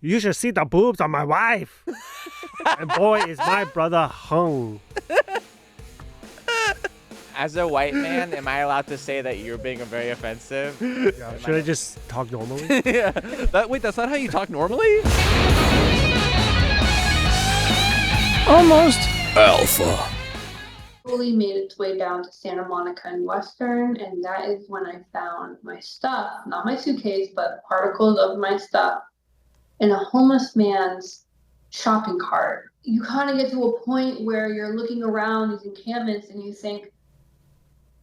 You should see the boobs on my wife. And boy, is my brother hung. As a white man, am I allowed to say that you're being very offensive? Yeah, should I just talk normally? Yeah. Wait, that's not how you talk normally? Almost Alpha. Fully made its way down to Santa Monica and Western, and that is when I found my stuff, not my suitcase, but particles of my stuff in a homeless man's shopping cart. You kind of get to a point where you're looking around these encampments and you think,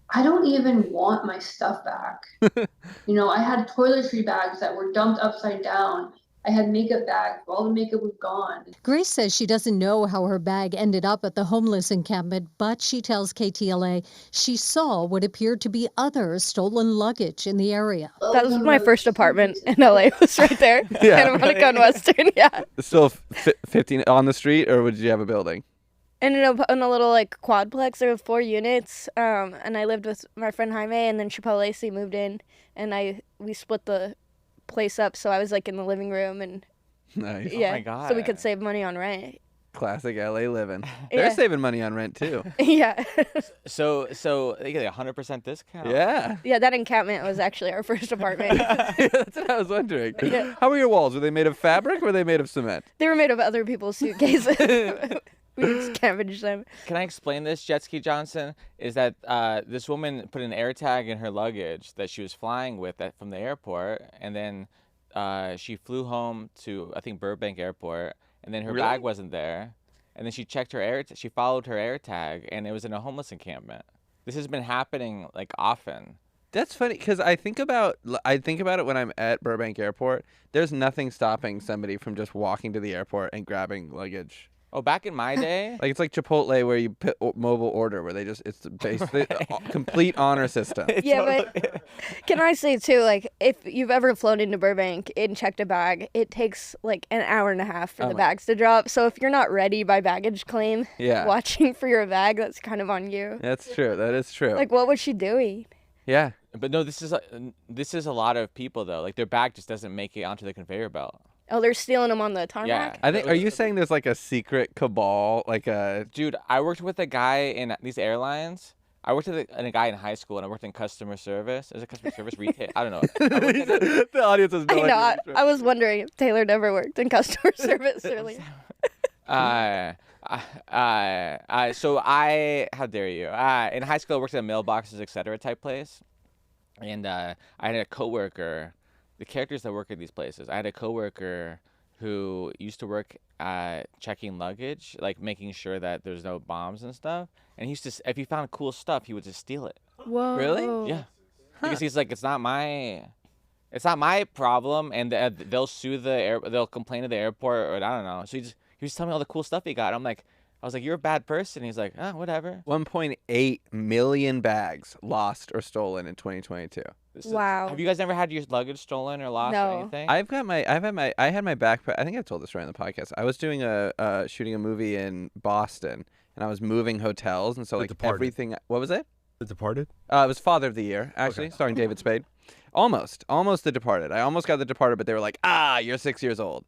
I don't even want my stuff back. I had toiletry bags that were dumped upside down. I had makeup bags. All the makeup was gone. Grace says she doesn't know how her bag ended up at the homeless encampment, but she tells KTLA she saw what appeared to be other stolen luggage in the area. That was my first apartment in LA. Was right there. Santa Monica and Western, yeah. Still 15 on the street, or did you have a building? And in a little quadplex, there were 4 units, and I lived with my friend Jaime, and then Chappelle Lacey moved in, and we split the place up, so I was in the living room, and nice. Yeah, oh my God. so we could save money on rent. Classic LA living. They're saving money on rent too. Yeah. So they get a 100% discount. Yeah. Yeah, that encampment was actually our first apartment. Yeah, that's what I was wondering. Yeah. How were your walls? Were they made of fabric or were they made of cement? They were made of other people's suitcases. We just scavenged them. Can I explain this, Jetski Johnson? Is that this woman put an air tag in her luggage that she was flying with from the airport, and then she flew home to, I think, Burbank Airport, and then her bag wasn't there, and then she checked her she followed her air tag, and it was in a homeless encampment. This has been happening often. That's funny because I think about it when I'm at Burbank Airport. There's nothing stopping somebody from just walking to the airport and grabbing luggage. Oh, back in my day? It's like Chipotle where you put mobile order where it's basically a complete honor system. Yeah, but can I say too, if you've ever flown into Burbank and checked a bag, it takes an hour and a half for the bags to drop. So if you're not ready by baggage claim, watching for your bag, that's kind of on you. That's true. That is true. What was she doing? Yeah. But no, this is a lot of people though. Their bag just doesn't make it onto the conveyor belt. Oh, they're stealing them on the tarmac? Yeah. Are you saying there's a secret cabal, Dude, I worked with a guy in these airlines. I worked with a guy in high school, and I worked in customer service. Is it customer service retail? I don't know. The audience is no idea. I was wondering if Taylor never worked in customer service earlier. So how dare you? In high school, I worked at a mailboxes, etc. type place, and I had a coworker. The characters that work at these places, I had a coworker who used to work checking luggage, making sure that there's no bombs and stuff. And he used to, if he found cool stuff, he would just steal it. Whoa. Really? Yeah. Because he's it's not my problem, and they'll sue they'll complain to the airport, or I don't know. So he was telling me all the cool stuff he got. I was like, you're a bad person. He's like, whatever. 1.8 million bags lost or stolen in 2022. Wow. Have you guys ever had your luggage stolen or lost or anything? I had my backpack. I think I've told this right on the podcast. I was doing shooting a movie in Boston, and I was moving hotels, and so everything. What was it? The Departed? It was Father of the Year, actually, starring David Spade. Almost The Departed. I almost got The Departed, but they were like, you're 6 years old.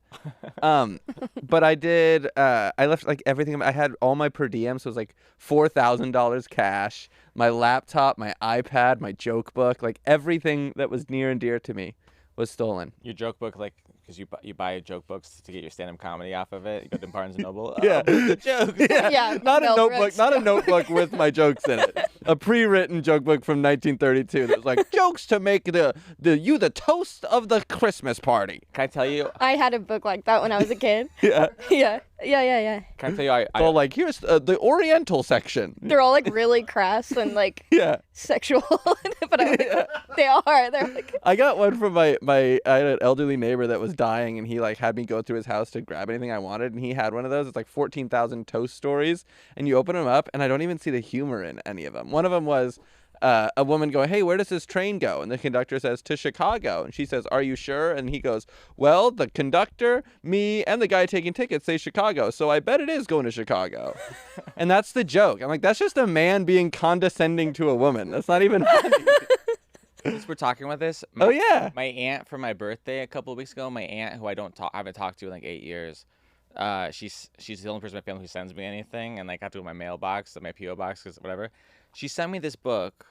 But I did, I left everything. I had all my per diem, so it was $4,000 cash, my laptop, my iPad, my joke book, everything that was near and dear to me was stolen. Your joke book, because you buy joke books to get your stand-up comedy off of it. You go to Barnes & Noble. Yeah. The jokes. Yeah. Not a notebook with my jokes in it. A pre-written joke book from 1932 that was jokes to make the toast of the Christmas party. Can I tell you? I had a book like that when I was a kid. Yeah. Yeah. Can I tell you? Here's the Oriental section. They're all really crass and sexual, but they are. They're I got one from I had an elderly neighbor that was dying, and he had me go through his house to grab anything I wanted, and he had one of those. It's 14,000 toast stories, and you open them up, and I don't even see the humor in any of them. One of them was a woman going, "Hey, where does this train go?" And the conductor says, "To Chicago." And she says, "Are you sure?" And he goes, "Well, the conductor, me, and the guy taking tickets say Chicago, so I bet it is going to Chicago." And that's the joke. I'm that's just a man being condescending to a woman. That's not even funny. Since we're talking about this, Oh yeah. my aunt for my birthday a couple of weeks ago, my aunt who I haven't talked to in like 8 years, she's the only person in my family who sends me anything, and like I have to go to my mailbox, my PO box, cause whatever. She sent me this book,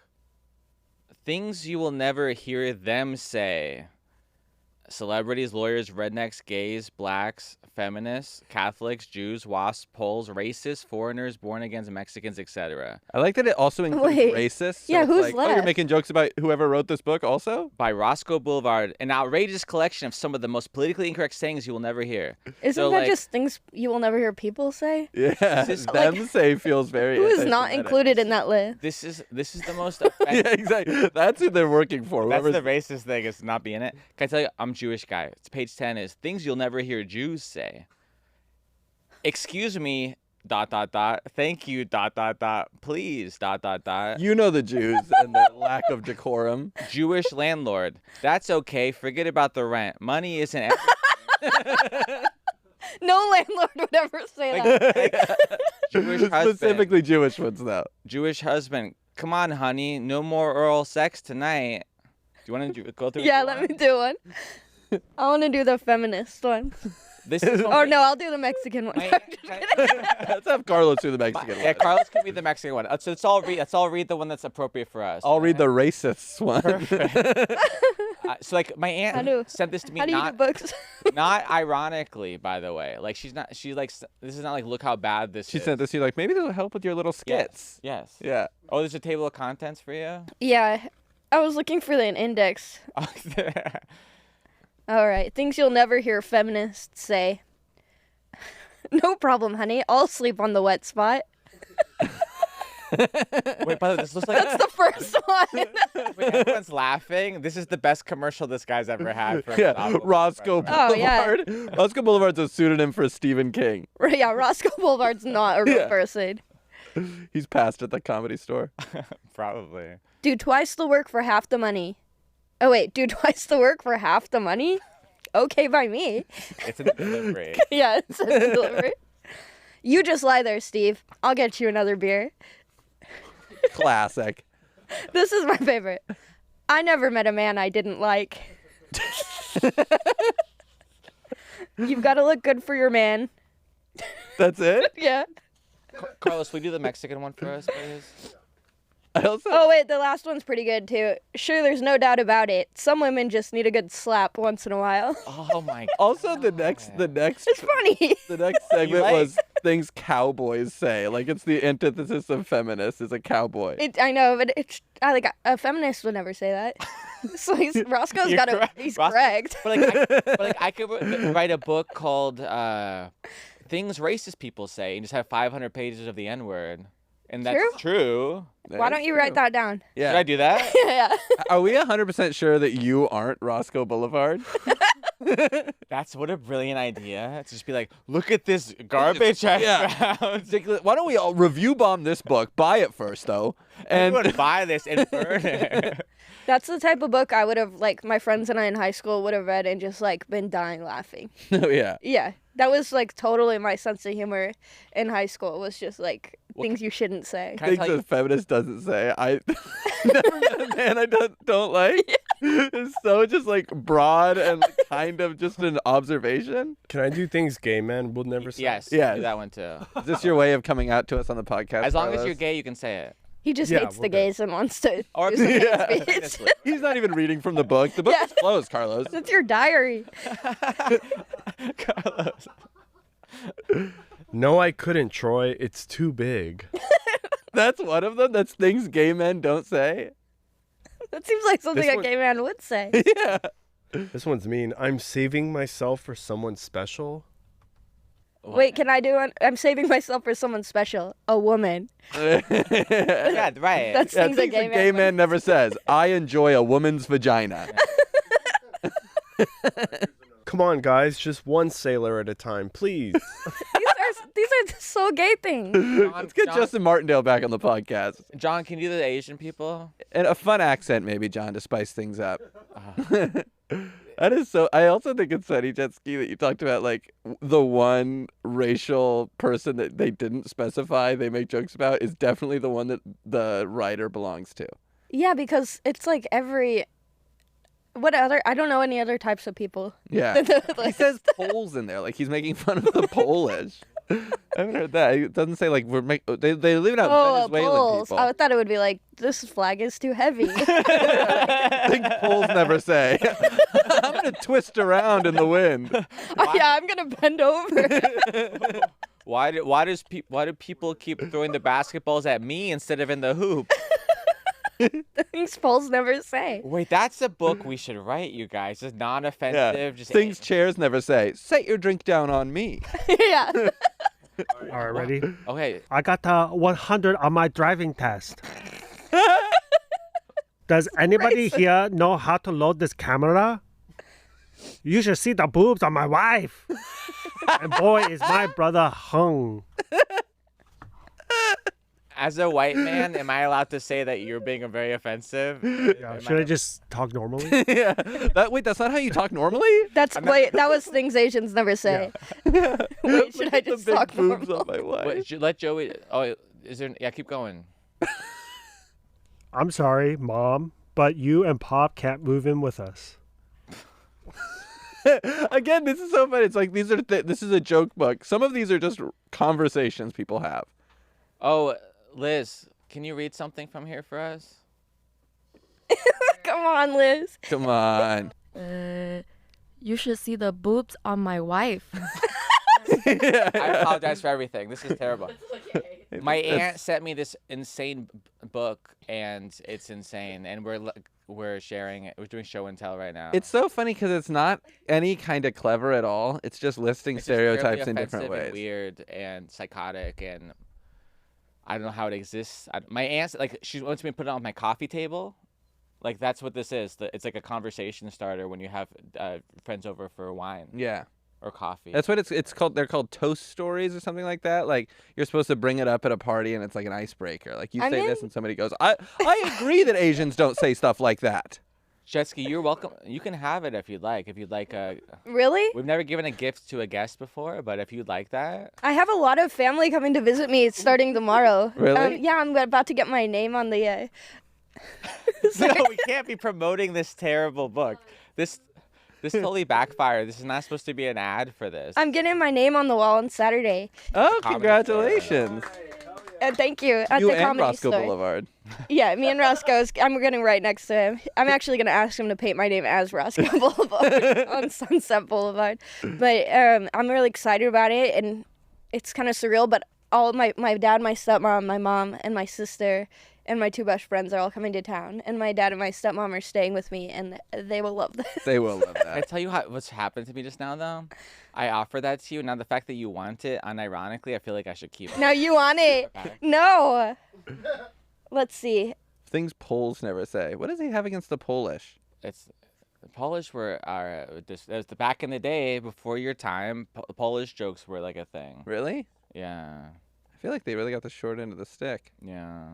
Things You Will Never Hear Them Say. Celebrities, lawyers, rednecks, gays, blacks, feminists, Catholics, Jews, WASPs, Poles, racists, foreigners, born against Mexicans, etc. I like that it also includes racists. So Yeah, it's who's like, oh, you're left? making jokes about whoever wrote this book also? By Roscoe Boulevard, an outrageous collection of some of the most politically incorrect sayings you will never hear. Isn't So, that like, just things you will never hear people say? Yeah. Them say feels very Who is not anti-Semitic. included in that list? This is the most Yeah, offensive. exactly. That's who they're working for. That's Whoever's- the racist thing, is not being it. Can I tell you, I'm a Jewish guy. It's page 10 is things you'll never hear Jews say. Excuse me, ... Thank you, ... Please, ... You know the Jews and their lack of decorum. Jewish landlord. That's okay. Forget about the rent. Money isn't everything. No landlord would ever say that. Jewish husband. Specifically Jewish ones, though. Jewish husband. Come on, honey. No more oral sex tonight. Do you want to go through? Yeah, let me do one. I want to do the feminist one. This is Oh no, I'll do the Mexican one. Let's have Carlos do the Mexican one. Yeah, Carlos can be the Mexican one. So let's all read the one that's appropriate for us. I'll read the racists one. So like my aunt sent this to me How do you do not books? not ironically, by the way. Like this is not like look how bad this She is. sent this to you like, maybe this will help with your little skits. Yes. Yeah. Oh, there's a table of contents for you. Yeah, I was looking for an index. All right, things you'll never hear feminists say. No problem, honey. I'll sleep on the wet spot. Wait, by the way, this looks like That's the first one. Wait, everyone's laughing. This is the best commercial this guy's ever had. For Yeah, Roscoe Oh, yeah. Boulevard. Roscoe Boulevard's a pseudonym for Stephen King. Yeah, Roscoe Boulevard's not a real person. He's passed at the Comedy Store. Probably. Do twice the work for half the money. Oh wait, do twice the work for half the money? Okay by me. It's in the delivery. Yeah, it's in the delivery. You just lie there, Steve. I'll get you another beer. Classic. This is my favorite. I never met a man I didn't like. You've got to look good for your man. That's it? Yeah. Carlos, will you do the Mexican one for us, please? I also... Oh wait, the last one's pretty good too. Sure, there's no doubt about it. Some women just need a good slap once in a while. Oh my God. Also, the next It's funny. the next segment like- was things cowboys say. Like, it's the antithesis of feminist is a cowboy. I know, but like a feminist would never say that. So Roscoe's got a. He's correct. But I could write a book called Things Racist People Say and just have 500 pages of the N-word. And that's true. Why don't you write that down? Yeah. Should I do that? Yeah. Are we 100% sure that you aren't Roscoe Boulevard? What a brilliant idea. To just be like, look at this garbage I found. Why don't we all review bomb this book? Buy it first, though. And Everyone buy this and burn it. That's the type of book I would have, like, my friends and I in high school would have read and just, like, been dying laughing. oh, yeah. Yeah. That was, like, totally my sense of humor in high school. It was just, like, things you shouldn't say. Can I Things tell you- a feminist doesn't say. I never met a man I don't like. It's so just like broad and like, kind of just an observation. Can I do things gay men will never say? Yes. Yes. Do that one too. Is this your way of coming out to us on the podcast? As long as Carlos? you're gay, you can say it. He just Yeah, hates we'll the do. gays and wants to Or do some hate Yeah. speech. Honestly. He's not even reading from the book. The book Yeah. is closed, Carlos. That's your diary. Carlos. No, I couldn't, Troy. It's too big. That's one of them. That's things gay men don't say. That seems like something This a one- gay man would say. Yeah. This one's mean. I'm saving myself for someone special. Wait, can I do one? I'm saving myself for someone special. A woman. Yeah, right. That's Yeah, things a things gay a gay man never says. I enjoy a woman's vagina. Come on, guys. Just one sailor at a time, please. These are so gay things. Let's get Justin Martindale back on the podcast. John, can you do the Asian people? And a fun accent, maybe, John, to spice things up. That is so. I also think it's funny, Jetski, that you talked about like the one racial person that they didn't specify they make jokes about is definitely the one that the writer belongs to. Yeah, because it's like every What other? I don't know any other types of people. Yeah. He says Poles in there, like he's making fun of the Polish. I haven't heard that. It doesn't say like they leave out Venezuelan Poles. people. I thought it would be like, this flag is too heavy. Think Poles never say. I'm gonna twist around in the wind. Yeah, I'm gonna bend over. Why do people keep throwing the basketballs at me instead of in the hoop? Things Poles never say. Wait, that's a book we should write, you guys. Just non-offensive. Yeah. Just Things chairs never say. Set your drink down on me. Yeah. All right, ready? Okay. I got 100 on my driving test. Does anybody here know how to load this camera? You should see the boobs on my wife. And boy, is my brother hung. As a white man, am I allowed to say that you're being very offensive? Yeah, should I just talk normally? Yeah. Wait, that's not how you talk normally? That was things Asians never say. Yeah. Wait, should I just talk boobs normal? on my wife? Wait, let Joey. Oh, is there? Yeah, keep going. I'm sorry, Mom, but you and Pop can't move in with us. Again, this is so funny. It's like this is a joke book. Some of these are just conversations people have. Oh, Liz, can you read something from here for us? Come on, Liz. Come on. You should see the boobs on my wife. I apologize for everything. This is terrible. My aunt sent me this insane book, and it's insane. And we're sharing it. We're doing show and tell right now. It's so funny because it's not any kind of clever at all. It's just listing stereotypes in different ways. And weird and psychotic, and I don't know how it exists. My aunt, like, she wants me to put it on my coffee table. Like, that's what this is. It's like a conversation starter when you have friends over for wine. Yeah. Or coffee. That's what it's called. They're called toast stories or something like that. Like, you're supposed to bring it up at a party, and it's like an icebreaker. Like, you say this, and somebody goes, I agree that Asians don't say stuff like that. Jetski, you're welcome. You can have it if you'd like. Really? We've never given a gift to a guest before, but if you'd like that. I have a lot of family coming to visit me starting tomorrow. Really? Yeah, I'm about to get my name on the... No, we can't be promoting this terrible book. This totally backfired. This is not supposed to be an ad for this. I'm getting my name on the wall on Saturday. Oh, congratulations. Thank you. At You the and Comedy Roscoe Store. Boulevard. Yeah, me and Roscoe. I'm getting right next to him. I'm actually going to ask him to paint my name as Roscoe Boulevard on Sunset Boulevard. But I'm really excited about it, and it's kind of surreal, but all my dad, my stepmom, my mom, and my sister and my two best friends are all coming to town, and my dad and my stepmom are staying with me, and they will love this. They will love that. I tell you what's happened to me just now, though. I offer that to you. Now, the fact that you want it, unironically, I feel like I should keep it. No, you want it. No. Let's see. Things Poles never say. What does he have against the Polish? It's the Polish the back in the day, before your time, Polish jokes were like a thing. Really? Yeah. I feel like they really got the short end of the stick. Yeah.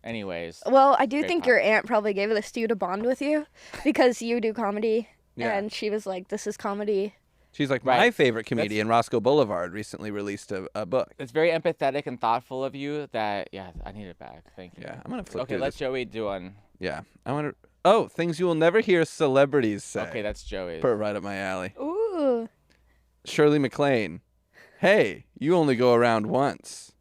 Anyways. Well, I do think your aunt probably gave this to you to bond with you because you do comedy. Yeah. And she was like, this is comedy. She's like, my favorite comedian, Roscoe Boulevard, recently released a book. It's very empathetic and thoughtful of you that, yeah, I need it back. Thank you. Yeah, I'm going to flip Okay, let Joey do one. Yeah. I want to... Oh, things you will never hear celebrities say. Okay, that's Joey's. Right up my alley. Ooh. Shirley MacLaine. Hey, you only go around once.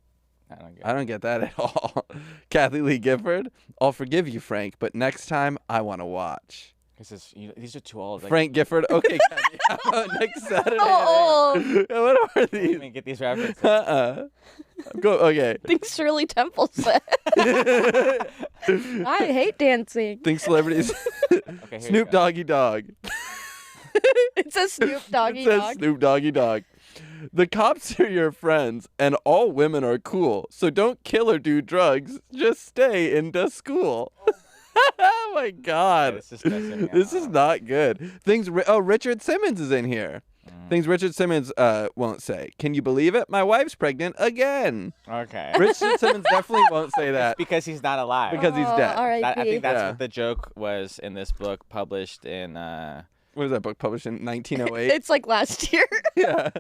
I don't get that at all. Kathy Lee Gifford. I'll forgive you, Frank, but next time I want to watch. These are too old. Frank Gifford. Okay, Kathy. How about next Saturday? Oh. What are these? Let me get these references. Go. Okay. Think Shirley Temple said. I hate dancing. Think celebrities. Okay, Snoop Doggy Dogg. It says Snoop Doggy It says Dogg. Snoop Doggy Dogg. The cops are your friends, and all women are cool. So don't kill or do drugs. Just stay into school. Oh my God. This is not good. Richard Simmons is in here. Things Richard Simmons won't say. Can you believe it? My wife's pregnant again. Okay. Richard Simmons definitely won't say that. It's because he's not alive. Because he's dead. I think that's what the joke was in this book published in... What was that book published in 1908? It's like last year. Yeah.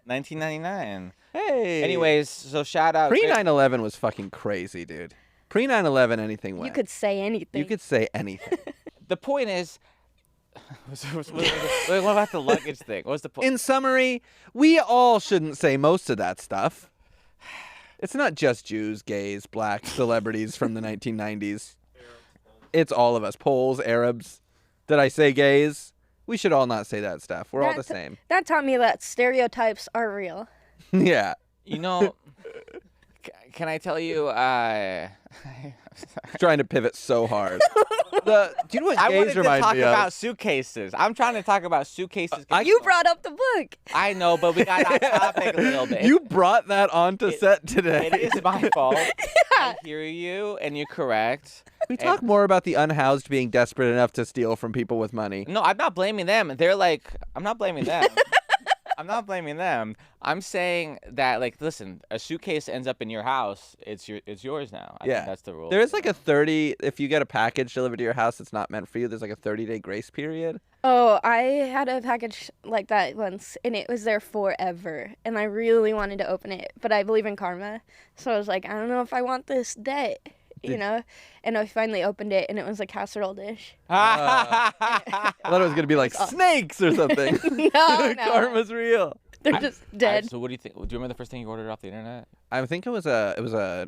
1999. Hey. Anyways, so shout out. Pre 9/11 was fucking crazy, dude. Pre 9/11, anything went. You could say anything. You could say anything. The point is, what about the luggage thing? What's the point? In summary, we all shouldn't say most of that stuff. It's not just Jews, gays, blacks, celebrities from the 1990s. It's all of us. Poles, Arabs. Did I say gays? We should all not say that stuff. We're all the same. That taught me that stereotypes are real. Yeah. You know, can I tell you? Trying to pivot so hard. Do you know what I gays wanted to remind talk me of? about suitcases. I'm trying to talk about suitcases. You brought up the book. I know, but we got off topic a little bit. You brought that onto set today. It is my fault. I hear you, and you're correct. We talk more about the unhoused being desperate enough to steal from people with money. No, I'm not blaming them. They're like, I'm not blaming them. I'm not blaming them. I'm saying that, like, listen, a suitcase ends up in your house. It's yours now. I think that's the rule. There is like a 30, if you get a package delivered to your house that's not meant for you, there's like a 30-day grace period. Oh, I had a package like that once, and it was there forever, and I really wanted to open it, but I believe in karma, so I was like, I don't know if I want this debt, you know? And I finally opened it, and it was a casserole dish. I thought it was going to be like snakes or something. No. Karma's real. They're just dead. So what do you think? Do you remember the first thing you ordered off the internet? I think it was a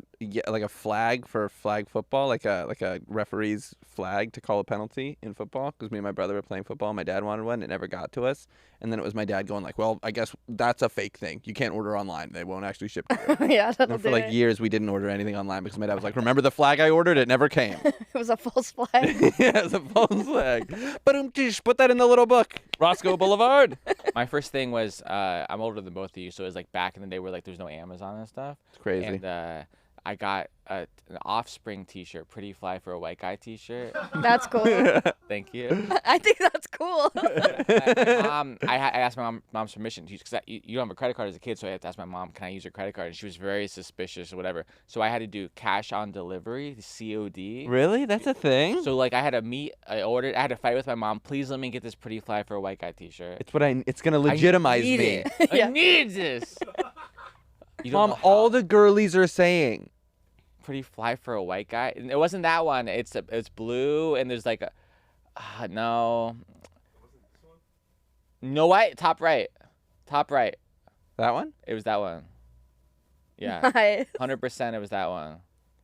flag for flag football, like a referee's flag to call a penalty in football, because me and my brother were playing football. My dad wanted one. It never got to us. And then it was my dad going like, well, I guess that's a fake thing. You can't order online. They won't actually ship it. Yeah, that'll And for do like it. years, we didn't order anything online because my dad was like, remember the flag I ordered? It never came. It was a false flag. Yeah, it's a false flag. Put that in the little book. Roscoe Boulevard. My first thing was, I'm older than both of you, so it was like back in the day where like there's no Amazon and stuff. It's crazy. And I got an Offspring T-shirt, pretty fly for a white guy T-shirt. That's cool. Thank you. I think that's cool. My mom, I asked my mom's permission because you don't have a credit card as a kid, so I had to ask my mom, can I use your credit card? And she was very suspicious or whatever. So I had to do cash on delivery, COD. Really? That's a thing? So like I had to fight with my mom. Please let me get this pretty fly for a white guy T-shirt. It's gonna legitimize need me. It. I need this. Mom, all the girlies are saying. Pretty fly for a white guy. It wasn't that one. It's blue and there's like a no. No white. Top right. That one? It was that one. Yeah. Nice. 100%. It was that one.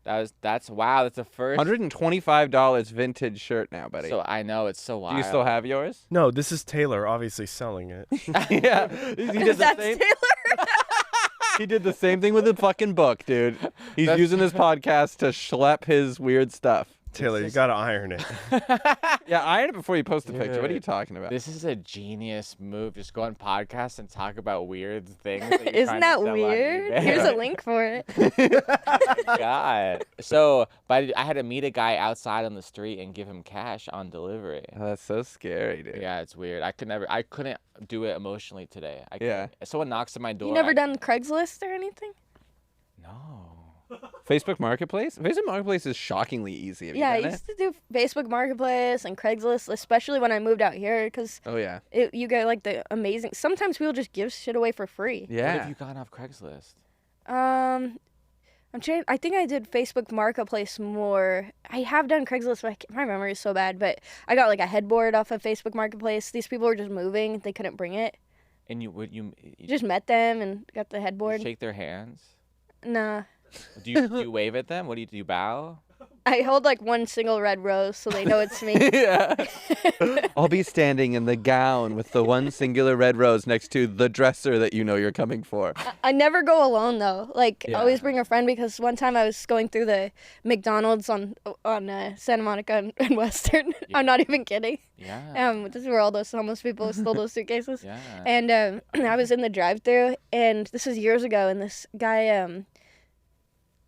That's wow. That's the first. $125 vintage shirt now, buddy. So I know it's so wild. Do you still have yours? No, this is Taylor obviously selling it. Yeah. He did the same. Taylor. He did the same thing with the fucking book, dude. He's using this podcast to schlep his weird stuff. Taylor, you gotta iron it. Yeah, iron it before you post the picture. What are you talking about? This is a genius move. Just go on podcasts and talk about weird things. Isn't that weird? Here's a link for it. God. So, but I had to meet a guy outside on the street and give him cash on delivery. Oh, that's so scary, dude. Yeah, it's weird. I couldn't do it emotionally today. Yeah. If someone knocks on my door. You never done Craigslist or anything? No. Facebook Marketplace? Facebook Marketplace is shockingly easy. Have you I done used to do Facebook Marketplace and Craigslist, especially when I moved out here, because Oh, yeah. you get like the amazing. Sometimes people just give shit away for free. What Yeah. have you gotten off Craigslist? I'm trying. I think I did Facebook Marketplace more. I have done Craigslist, but my memory is so bad. But I got like a headboard off of Facebook Marketplace. These people were just moving; they couldn't bring it. And you Just met them and got the headboard. shake their hands? Nah, Do you wave at them? What do you bow? I hold like one single red rose so they know it's me. Yeah. I'll be standing in the gown with the one singular red rose next to the dresser that you know you're coming for. I never go alone though. Like Yeah. I always bring a friend, because one time I was going through the McDonald's on Santa Monica and Western. Yeah. I'm not even kidding. Yeah. This is where all those homeless people stole those suitcases. Yeah. And I was in the drive-thru, and this was years ago, and this guy,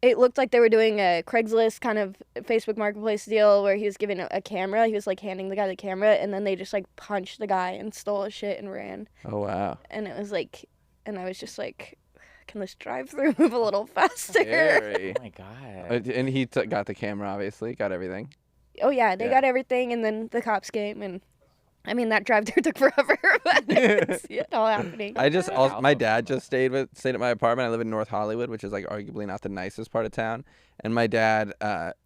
it looked like they were doing a Craigslist kind of Facebook Marketplace deal where he was giving a camera. He was like handing the guy the camera, and then they just like punched the guy and stole his shit and ran. Oh, wow. And it was like, and I was just like, can this drive-thru move a little faster? Scary. Oh my god. And he got the camera, obviously. Got everything. Oh yeah, they got everything, and then the cops came, and I mean that drive-thru took forever, but I could see it all happening. My dad just stayed at my apartment. I live in North Hollywood, which is like arguably not the nicest part of town. And my dad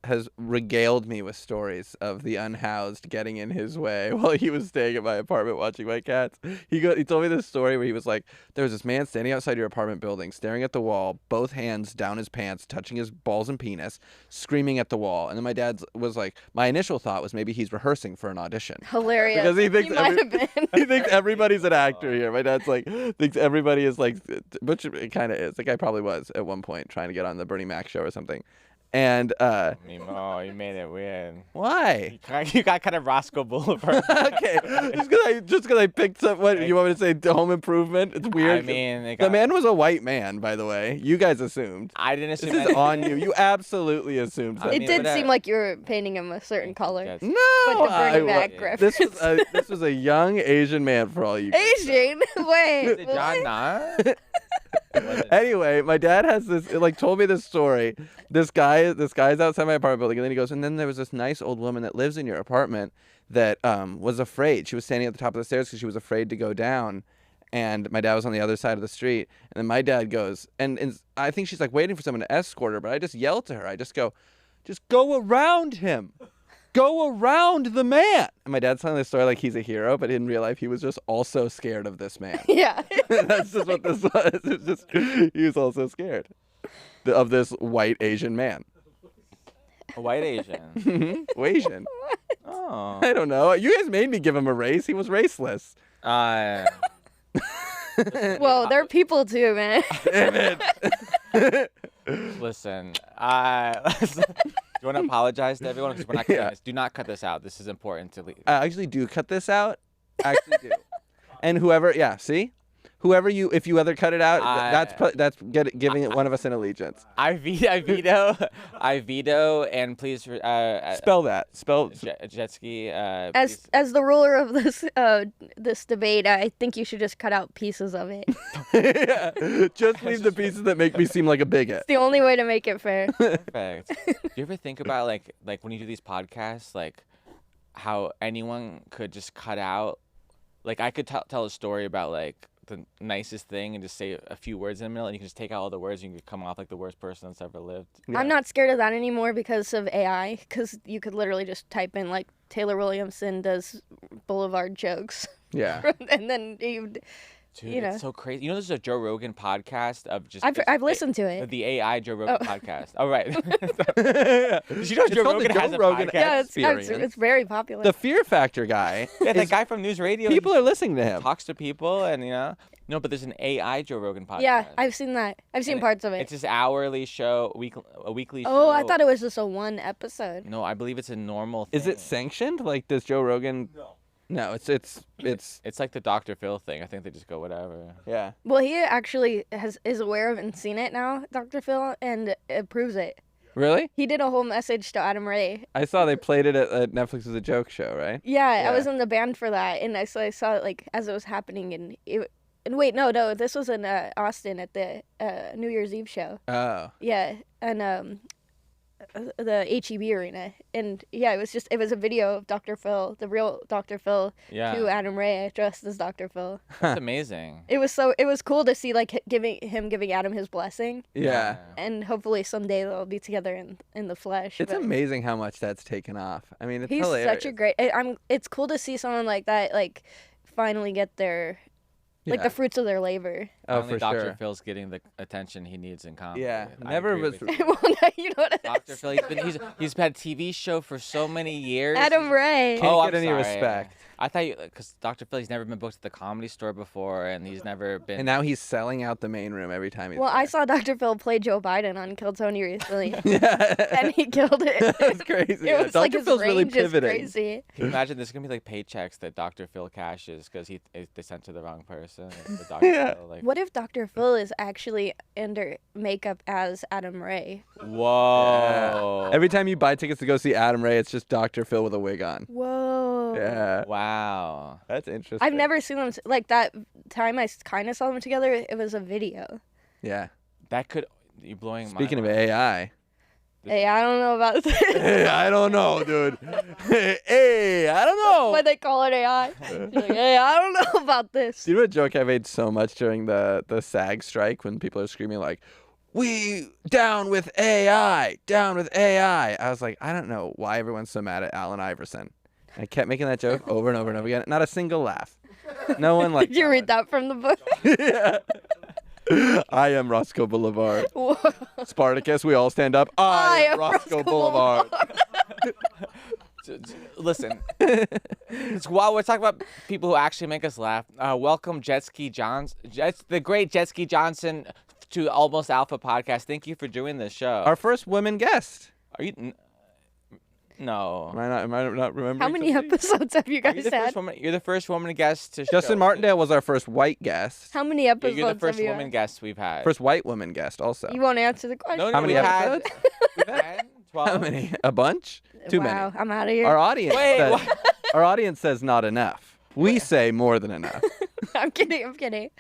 has regaled me with stories of the unhoused getting in his way while he was staying at my apartment watching my cats. He told me this story where he was like, there was this man standing outside your apartment building, staring at the wall, both hands down his pants, touching his balls and penis, screaming at the wall. And then my dad was like, my initial thought was maybe he's rehearsing for an audition. Hilarious. Because he thinks, might have been. he thinks everybody's an actor here. My dad's like, thinks everybody is like, which it kind of is. The guy probably was at one point trying to get on the Bernie Mac show or something. And you made it weird. Why? You got kind of Roscoe Boulevard. Okay, just because I picked up what you want me to say, Home Improvement. It's weird. I mean, the man was a white man, by the way. You guys assumed. I didn't assume. This is on you. You absolutely assumed. It did seem like you were painting him a certain color. No, but the Bernie Mac reference. This was a young Asian man for all you. Asian? Wait. Did John not? Anyway, my dad has this, told me this story. This guy's outside my apartment building, and then he goes, and then there was this nice old woman that lives in your apartment that was afraid. She was standing at the top of the stairs because she was afraid to go down. And my dad was on the other side of the street. And then my dad goes, and I think she's like waiting for someone to escort her, but I just yelled to her. I just go around him. Go around the man. And my dad's telling this story like he's a hero, but in real life, he was just also scared of this man. Yeah. That's just what this was. It's just, he was also scared of this white Asian man. A white Asian? Asian. Oh. I don't know. You guys made me give him a race. He was raceless. Well, they're people too, man. Damn it. Listen, do you want to apologize to everyone? Because we're not cutting this. Do not cut this out. This is important to leave. I actually do cut this out. I actually do. And whoever, if you ever cut it out, that's giving one of us an allegiance. I veto, and please spell that. Spell Jetski. As the ruler of this debate, I think you should just cut out pieces of it. Yeah. Just leave the pieces that make me seem like a bigot. It's the only way to make it fair. Perfect. Do you ever think about like when you do these podcasts, like how anyone could just cut out, like I could tell a story about like the nicest thing and just say a few words in the middle, and you can just take out all the words and you could come off like the worst person that's ever lived. Yeah. I'm not scared of that anymore because of AI, because you could literally just type in like Taylor Williamson does Boulevard jokes. Yeah. And then Dude, it's so crazy. You know, there's a Joe Rogan podcast of just... I've listened to it. The AI Joe Rogan podcast. Oh, right. Did you know It's Joe called the Rogan Joe has a Rogan podcast? Yeah, it's very popular. The Fear Factor guy. Yeah, that guy from News Radio. People are listening to him. Talks to people and, No, but there's an AI Joe Rogan podcast. Yeah, I've seen that. I've seen parts of it. It's this hourly show, a weekly show. Oh, I thought it was just a one episode. No, I believe it's a normal thing. Is it sanctioned? Like, does Joe Rogan... No, it's like the Dr.Phil thing. I think they just go whatever. Yeah. Well, he actually is aware of and seen it now, Dr.Phil, and approves it. Really? He did a whole message to Adam Ray. I saw they played it at Netflix as a joke show, right? Yeah, I was in the band for that, and I saw it like as it was happening, and wait, no, this was in Austin at the New Year's Eve show. Oh. Yeah, and the HEB arena, and yeah, it was a video of Dr. Phil, the real Dr. Phil, to Adam Ray dressed as Dr. Phil. That's amazing. It was cool to see like giving Adam his blessing. Yeah. And hopefully someday they'll be together in the flesh. It's amazing how much that's taken off. I mean, it's he's hilarious. such a great. It's cool to see someone like that like finally get their. Like the fruits of their labor. Oh, Only for Dr. sure. Phil's getting the attention he needs in comedy. Yeah, I never agree was. with you. You know what? Dr. Phil, he's had a TV show for so many years. Adam Ray. Can't get any respect. I thought because Dr. Phil, he's never been booked at the Comedy Store before, and he's never been. And now he's selling out the main room every time he's. Well, there. I saw Dr. Phil play Joe Biden on Kill Tony recently. Yeah. And he killed it. That's crazy. It was Dr. like his Phil's really range is pivoting. crazy. Can you imagine this is gonna be like paychecks that Dr. Phil cashes because they sent to the wrong person. The Dr. Phil, like... What if Dr. Phil is actually under makeup as Adam Ray? Whoa. Yeah. Every time you buy tickets to go see Adam Ray, it's just Dr. Phil with a wig on. Whoa. Yeah. Wow. That's interesting. I've never seen them like that time I kind of saw them together. It was a video. Yeah. That could. You're blowing my Speaking of mind. AI. Hey, I don't know about this. Hey, I don't know, dude. Hey, I don't know. Why they call it AI? Like, hey, I don't know about this. Do you know what joke I made so much during the SAG strike when people are screaming like, we down with AI, down with AI. I was like, I don't know why everyone's so mad at Allen Iverson. I kept making that joke over and over and over again. Not a single laugh. No one liked Did you read that from the book? Yeah. I am Roscoe Boulevard. Whoa. Spartacus, we all stand up. I am Roscoe Boulevard. Listen, while we're talking about people who actually make us laugh, welcome Jetski the great Jetski Johnson to Almost Alpha podcast. Thank you for doing this show. Our first woman guest. Are you? No. Am I not remembering? How many episodes have you guys had? You're the first woman guest to Justin Martindale was our first white guest. How many episodes You're the first have you woman had? guest we've had. First white woman guest also. You won't answer the question? No, How many episodes? We've had 12. How many? A bunch? Too many. Wow, I'm out of here. Our audience our audience says not enough. We say more than enough. I'm kidding.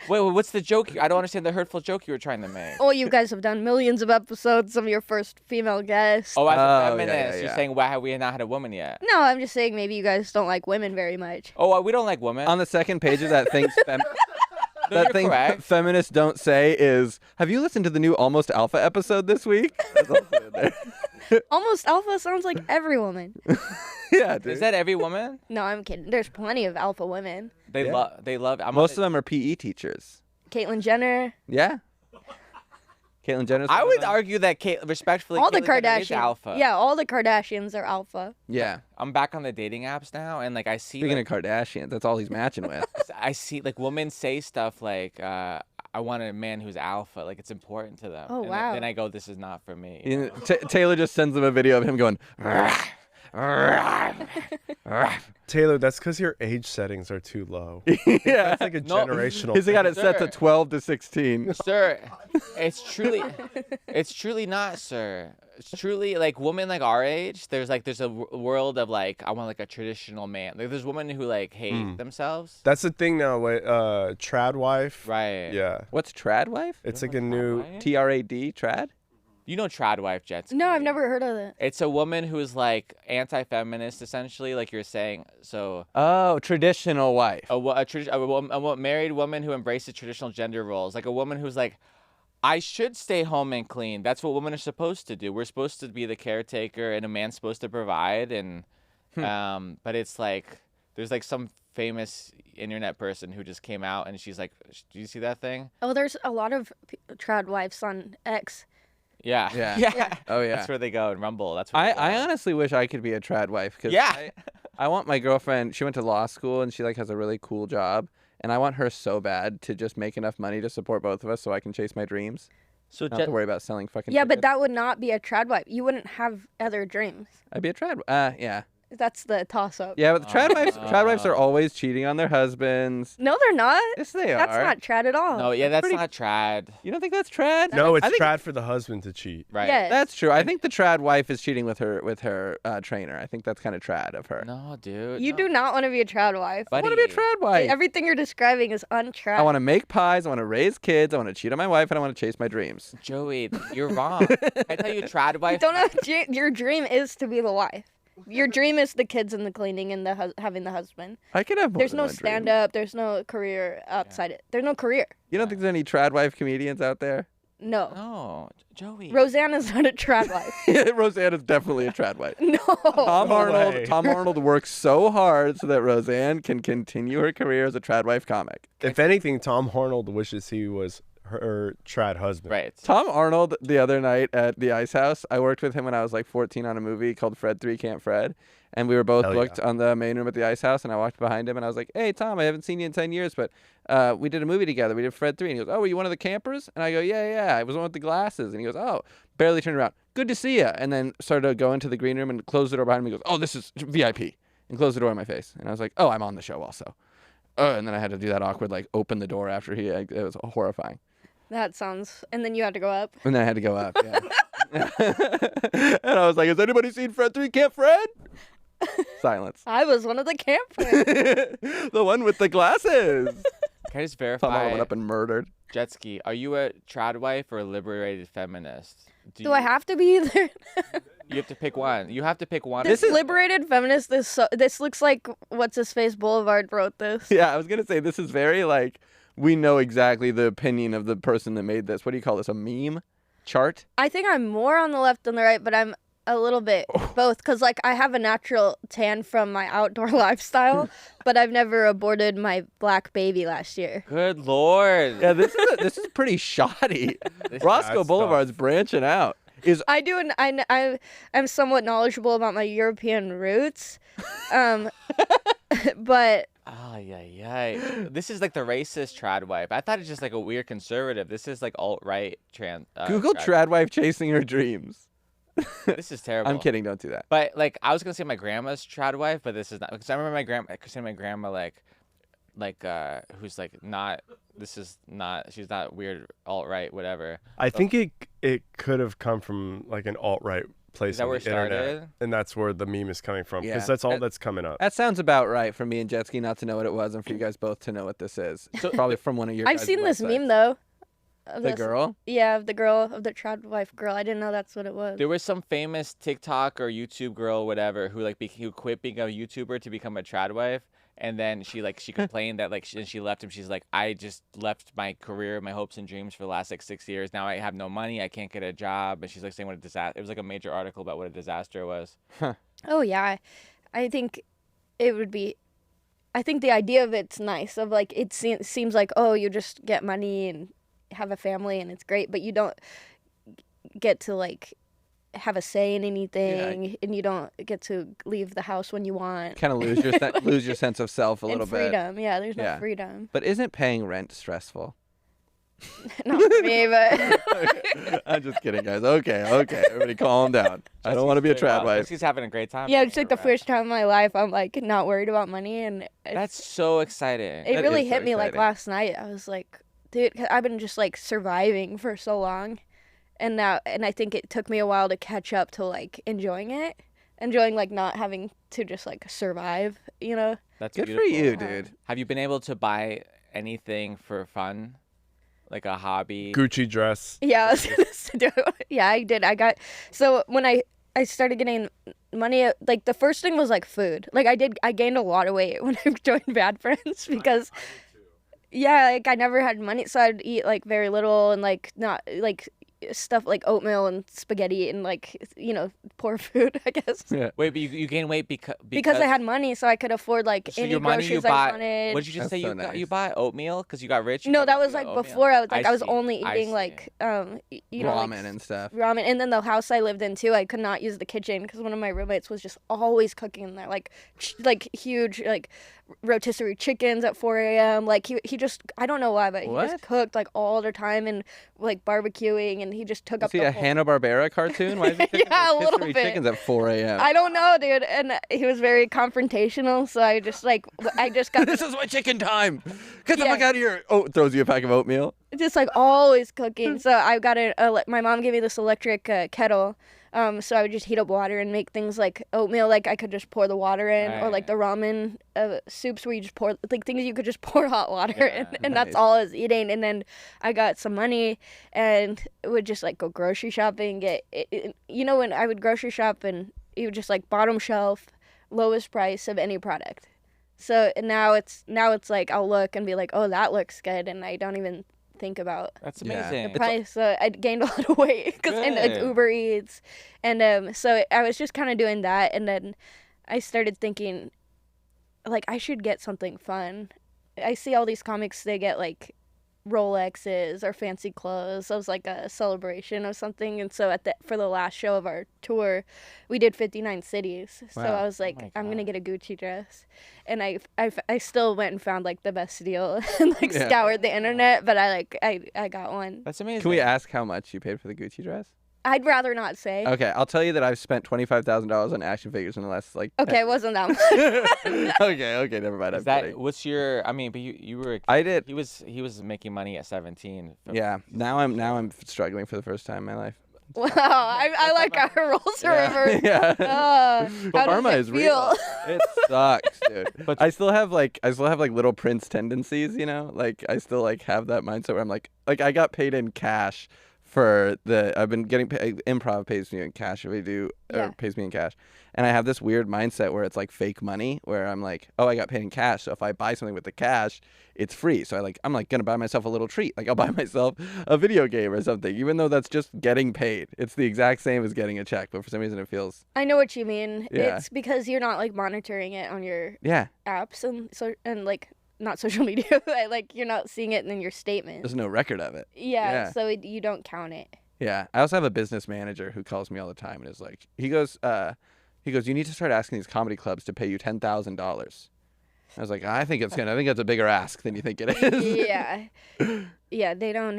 Wait, what's the joke? I don't understand the hurtful joke you were trying to make. Oh, you guys have done millions of episodes. Some of your first female guests. Oh, as a feminist, yeah. you're saying, why have we not had a woman yet? No, I'm just saying maybe you guys don't like women very much. Oh, we don't like women. On the second page of that thing, No, you're correct. feminists don't say is, have you listened to the new Almost Alpha episode this week? That's also in there. Almost Alpha sounds like every woman. Yeah, dude. Is that every woman? No, I'm kidding. There's plenty of alpha women. They love. Most of them are PE teachers. Caitlyn Jenner. Yeah. Caitlyn Jenner. I would argue that respectfully, All the Caitlyn Jenner is Kardashians. alpha. Yeah, all the Kardashians are alpha. Yeah. I'm back on the dating apps now, and like I see. Speaking of Kardashians, that's all he's matching with. I see like women say stuff like, "I want a man who's alpha." Like it's important to them. Oh, and wow. Then I go, "This is not for me." You know, Taylor just sends them a video of him going. Taylor, that's because your age settings are too low. Yeah. It's like a generational He's got it Sir. set to 12 to 16. Sir, it's truly not, sir. It's truly like women like our age. There's a world of like I want like a traditional man. Like there's women who like hate themselves. That's the thing now. Trad wife. Right. Yeah. What's trad wife? It's like a new. TRAD, trad? You know trad wife, Jetski. No, I've never heard of it. It's a woman who's like anti-feminist, essentially, like you're saying. So Oh, traditional wife. a married woman who embraces traditional gender roles, like a woman who's like, I should stay home and clean. That's what women are supposed to do. We're supposed to be the caretaker, and a man's supposed to provide. And but it's like there's like some famous internet person who just came out, and she's like, "Do you see that thing?" Oh, there's a lot of trad wives on X. Yeah. Yeah. Oh, yeah. That's where they go and Rumble. That's where I honestly wish I could be a trad wife. Cause Yeah. I want my girlfriend, she went to law school and she like has a really cool job. And I want her so bad to just make enough money to support both of us so I can chase my dreams. So Not to worry about selling fucking Yeah, but tickets. that would not be a trad wife. You wouldn't have other dreams. I'd be a trad. Yeah. That's the toss-up. Yeah, but the trad wives are always cheating on their husbands. No, they're not. Yes, they That's are. not trad at all. No, yeah, that's pretty- not trad. You don't think that's trad? No, it's I think trad for the husband to cheat. Right. Yes. That's true. I think the trad wife is cheating with her trainer. I think that's kind of trad of her. No, dude. You no. do not want to be a trad wife. I want to be a trad wife. Everything you're describing is untrad. I want to make pies. I want to raise kids. I want to cheat on my wife, and I want to chase my dreams. Joey, you're wrong. I tell you, trad You wife. don't have your dream is to be the wife. Your dream is the kids and the cleaning and the having the husband. I could have more There's than no one dream. stand up. There's no career outside it. There's no career. You don't think there's any trad wife comedians out there? No. No, Joey. Rosanna's not a trad wife. Roseanne is definitely a trad wife. No. way. Tom Arnold works so hard so that Roseanne can continue her career as a trad wife comic. If anything, Tom Arnold wishes he was her trad husband. Right. Tom Arnold, the other night at the Ice House, I worked with him when I was like 14 on a movie called Fred 3 Can't Fred. And we were both Hell booked yeah. on the main room at the Ice House. And I walked behind him and I was like, hey, Tom, I haven't seen you in 10 years, but we did a movie together. We did Fred 3. And he goes, oh, were you one of the campers? And I go, yeah. I was one with the glasses. And he goes, oh, barely turned around. Good to see you. And then started to go into the green room and closed the door behind me. He goes, oh, this is VIP. And closed the door in my face. And I was like, oh, I'm on the show also. And then I had to do that awkward, like, open the door after it was horrifying. That sounds. And then you had to go up. And then I had to go up, yeah. And I was like, has anybody seen Fred 3 Camp Fred? Silence. I was one of the campers. The one with the glasses. Can I just Tom Arnold verify, went up and murdered. Jetski, are you a trad wife or a liberated feminist? Do I have to be either? You have to pick one. You have to pick one. This liberated feminist. This looks like what's his face Boulevard wrote this. Yeah, I was going to say, this is very like, we know exactly the opinion of the person that made this. What do you call this, a meme? chart? I think I'm more on the left than the right, but I'm a little bit both, because like I have a natural tan from my outdoor lifestyle, but I've never aborted my black baby last year. Good Lord. Yeah, this is pretty shoddy. Roscoe Boulevard's branching out. I do, and I'm somewhat knowledgeable about my European roots, but. Oh, yeah. This is like the racist trad wife. I thought it's just like a weird conservative. This is like alt-right trans. Google trad wife chasing her dreams. This is terrible. I'm kidding. Don't do that. But like, I was gonna say my grandma's trad wife, but this is not, because I remember my grandma who's like not. This is not. She's not weird alt-right, whatever. I think it could have come from like an alt-right place Is that on where the it internet, started? and that's where the meme is coming from. Because Yeah. that's all that's coming up. That sounds about right for me and Jetski not to know what it was, and for you guys both to know what this is. So probably from one of your. I've guys' seen this websites. meme though. The girl? Yeah, of the trad wife girl. I didn't know that's what it was. There was some famous TikTok or YouTube girl, whatever, who who quit being a YouTuber to become a trad wife, and then she complained that she left him. She's like, I just left my career, my hopes and dreams for the last 6 years. Now I have no money. I can't get a job, and she's like saying what a disaster. It was like a major article about what a disaster it was. Oh yeah, I think it would be. I think the idea of it's nice. Of like it seems like, oh, you just get money and have a family and it's great, but you don't get to like have a say in anything, and you don't get to leave the house when you want. Kind of lose your sense of self a little bit. Freedom, yeah. There's no freedom. But isn't paying rent stressful? Not for me, but I'm just kidding, guys. Okay, everybody, calm down. I don't want to be a trad wife. She's having a great time. Yeah, it's like the first time in my life I'm like not worried about money, and that's so exciting. It really hit me like last night. I was like, dude, I've been just like surviving for so long, and I think it took me a while to catch up to like enjoying like not having to just like survive, you know. That's good beautiful. for you, dude. Have you been able to buy anything for fun, like a hobby? Gucci dress. Yeah, I did. I got, so when I started getting money, like the first thing was like food. Like I gained a lot of weight when I joined Bad Friends because. Yeah, like I never had money, so I'd eat like very little and like not like stuff like oatmeal and spaghetti and like, you know, poor food, I guess. Yeah. Wait, but you gained weight because I had money, so I could afford like so any your money groceries you I buy, wanted. what did you just say? So You buy oatmeal because you got rich? No, that was like oatmeal? before I was like I was see. only I eating see. like you know, Ramen like, and stuff. ramen, and then the house I lived in too, I could not use the kitchen because one of my roommates was just always cooking in there, like huge like rotisserie chickens at 4 a.m. Like he just, I don't know why, but he just cooked like all the time and like barbecuing, and he just took up the the whole... Hanna-Barbera cartoon? Why is he cooking yeah, a little rotisserie bit. chickens at 4 a.m.? I don't know, dude, and he was very confrontational, so I just got This is my chicken time. Get the fuck out of here. Oh, throws you a pack of oatmeal. just like always cooking. So I got my mom gave me this electric kettle. So I would just heat up water and make things like oatmeal, like I could just pour the water in, or like the ramen soups where you just pour, like things you could just pour hot water in, and that's all I was eating. And then I got some money and would just like go grocery shopping, you know, when I would grocery shop and you would just like bottom shelf, lowest price of any product. So now it's like I'll look and be like, oh, that looks good, and I don't even think about that's amazing. the price. So I gained a lot of weight because and like Uber Eats, and so I was just kind of doing that, and then I started thinking like I should get something fun. I see all these comics, they get like Rolexes or fancy clothes. It was like a celebration of something, and so for the last show of our tour, we did 59 cities. Wow. So I was like, I'm gonna get a Gucci dress, and I still went and found like the best deal and like scoured the internet, but I got one. That's amazing. Can we ask how much you paid for the Gucci dress? I'd rather not say. Okay, I'll tell you that I've spent $25,000 on action figures in the last like. Okay, it wasn't that much. okay, never mind. What's your? I mean, but you were. I did. He was making money at 17. Yeah. Now I'm struggling for the first time in my life. Wow, I like our roles are reversed. Yeah. But karma is real. It sucks, dude. But I still have like little Prince tendencies, you know? Like I still like have that mindset where I'm like I got paid in cash I've been getting improv pays me in cash if I do, or pays me in cash. And I have this weird mindset where it's like fake money, where I'm like, oh, I got paid in cash. So if I buy something with the cash, it's free. So I'm like going to buy myself a little treat. Like I'll buy myself a video game or something, even though that's just getting paid. It's the exact same as getting a check, but for some reason it feels. I know what you mean. Yeah. It's because you're not like monitoring it on your apps and like not social media. Like you're not seeing it in your statement. There's no record of it. Yeah. So you don't count it. Yeah. I also have a business manager who calls me all the time and is like, he goes, you need to start asking these comedy clubs to pay you $10,000. I was like, I think that's a bigger ask than you think it is. Yeah. Yeah, they don't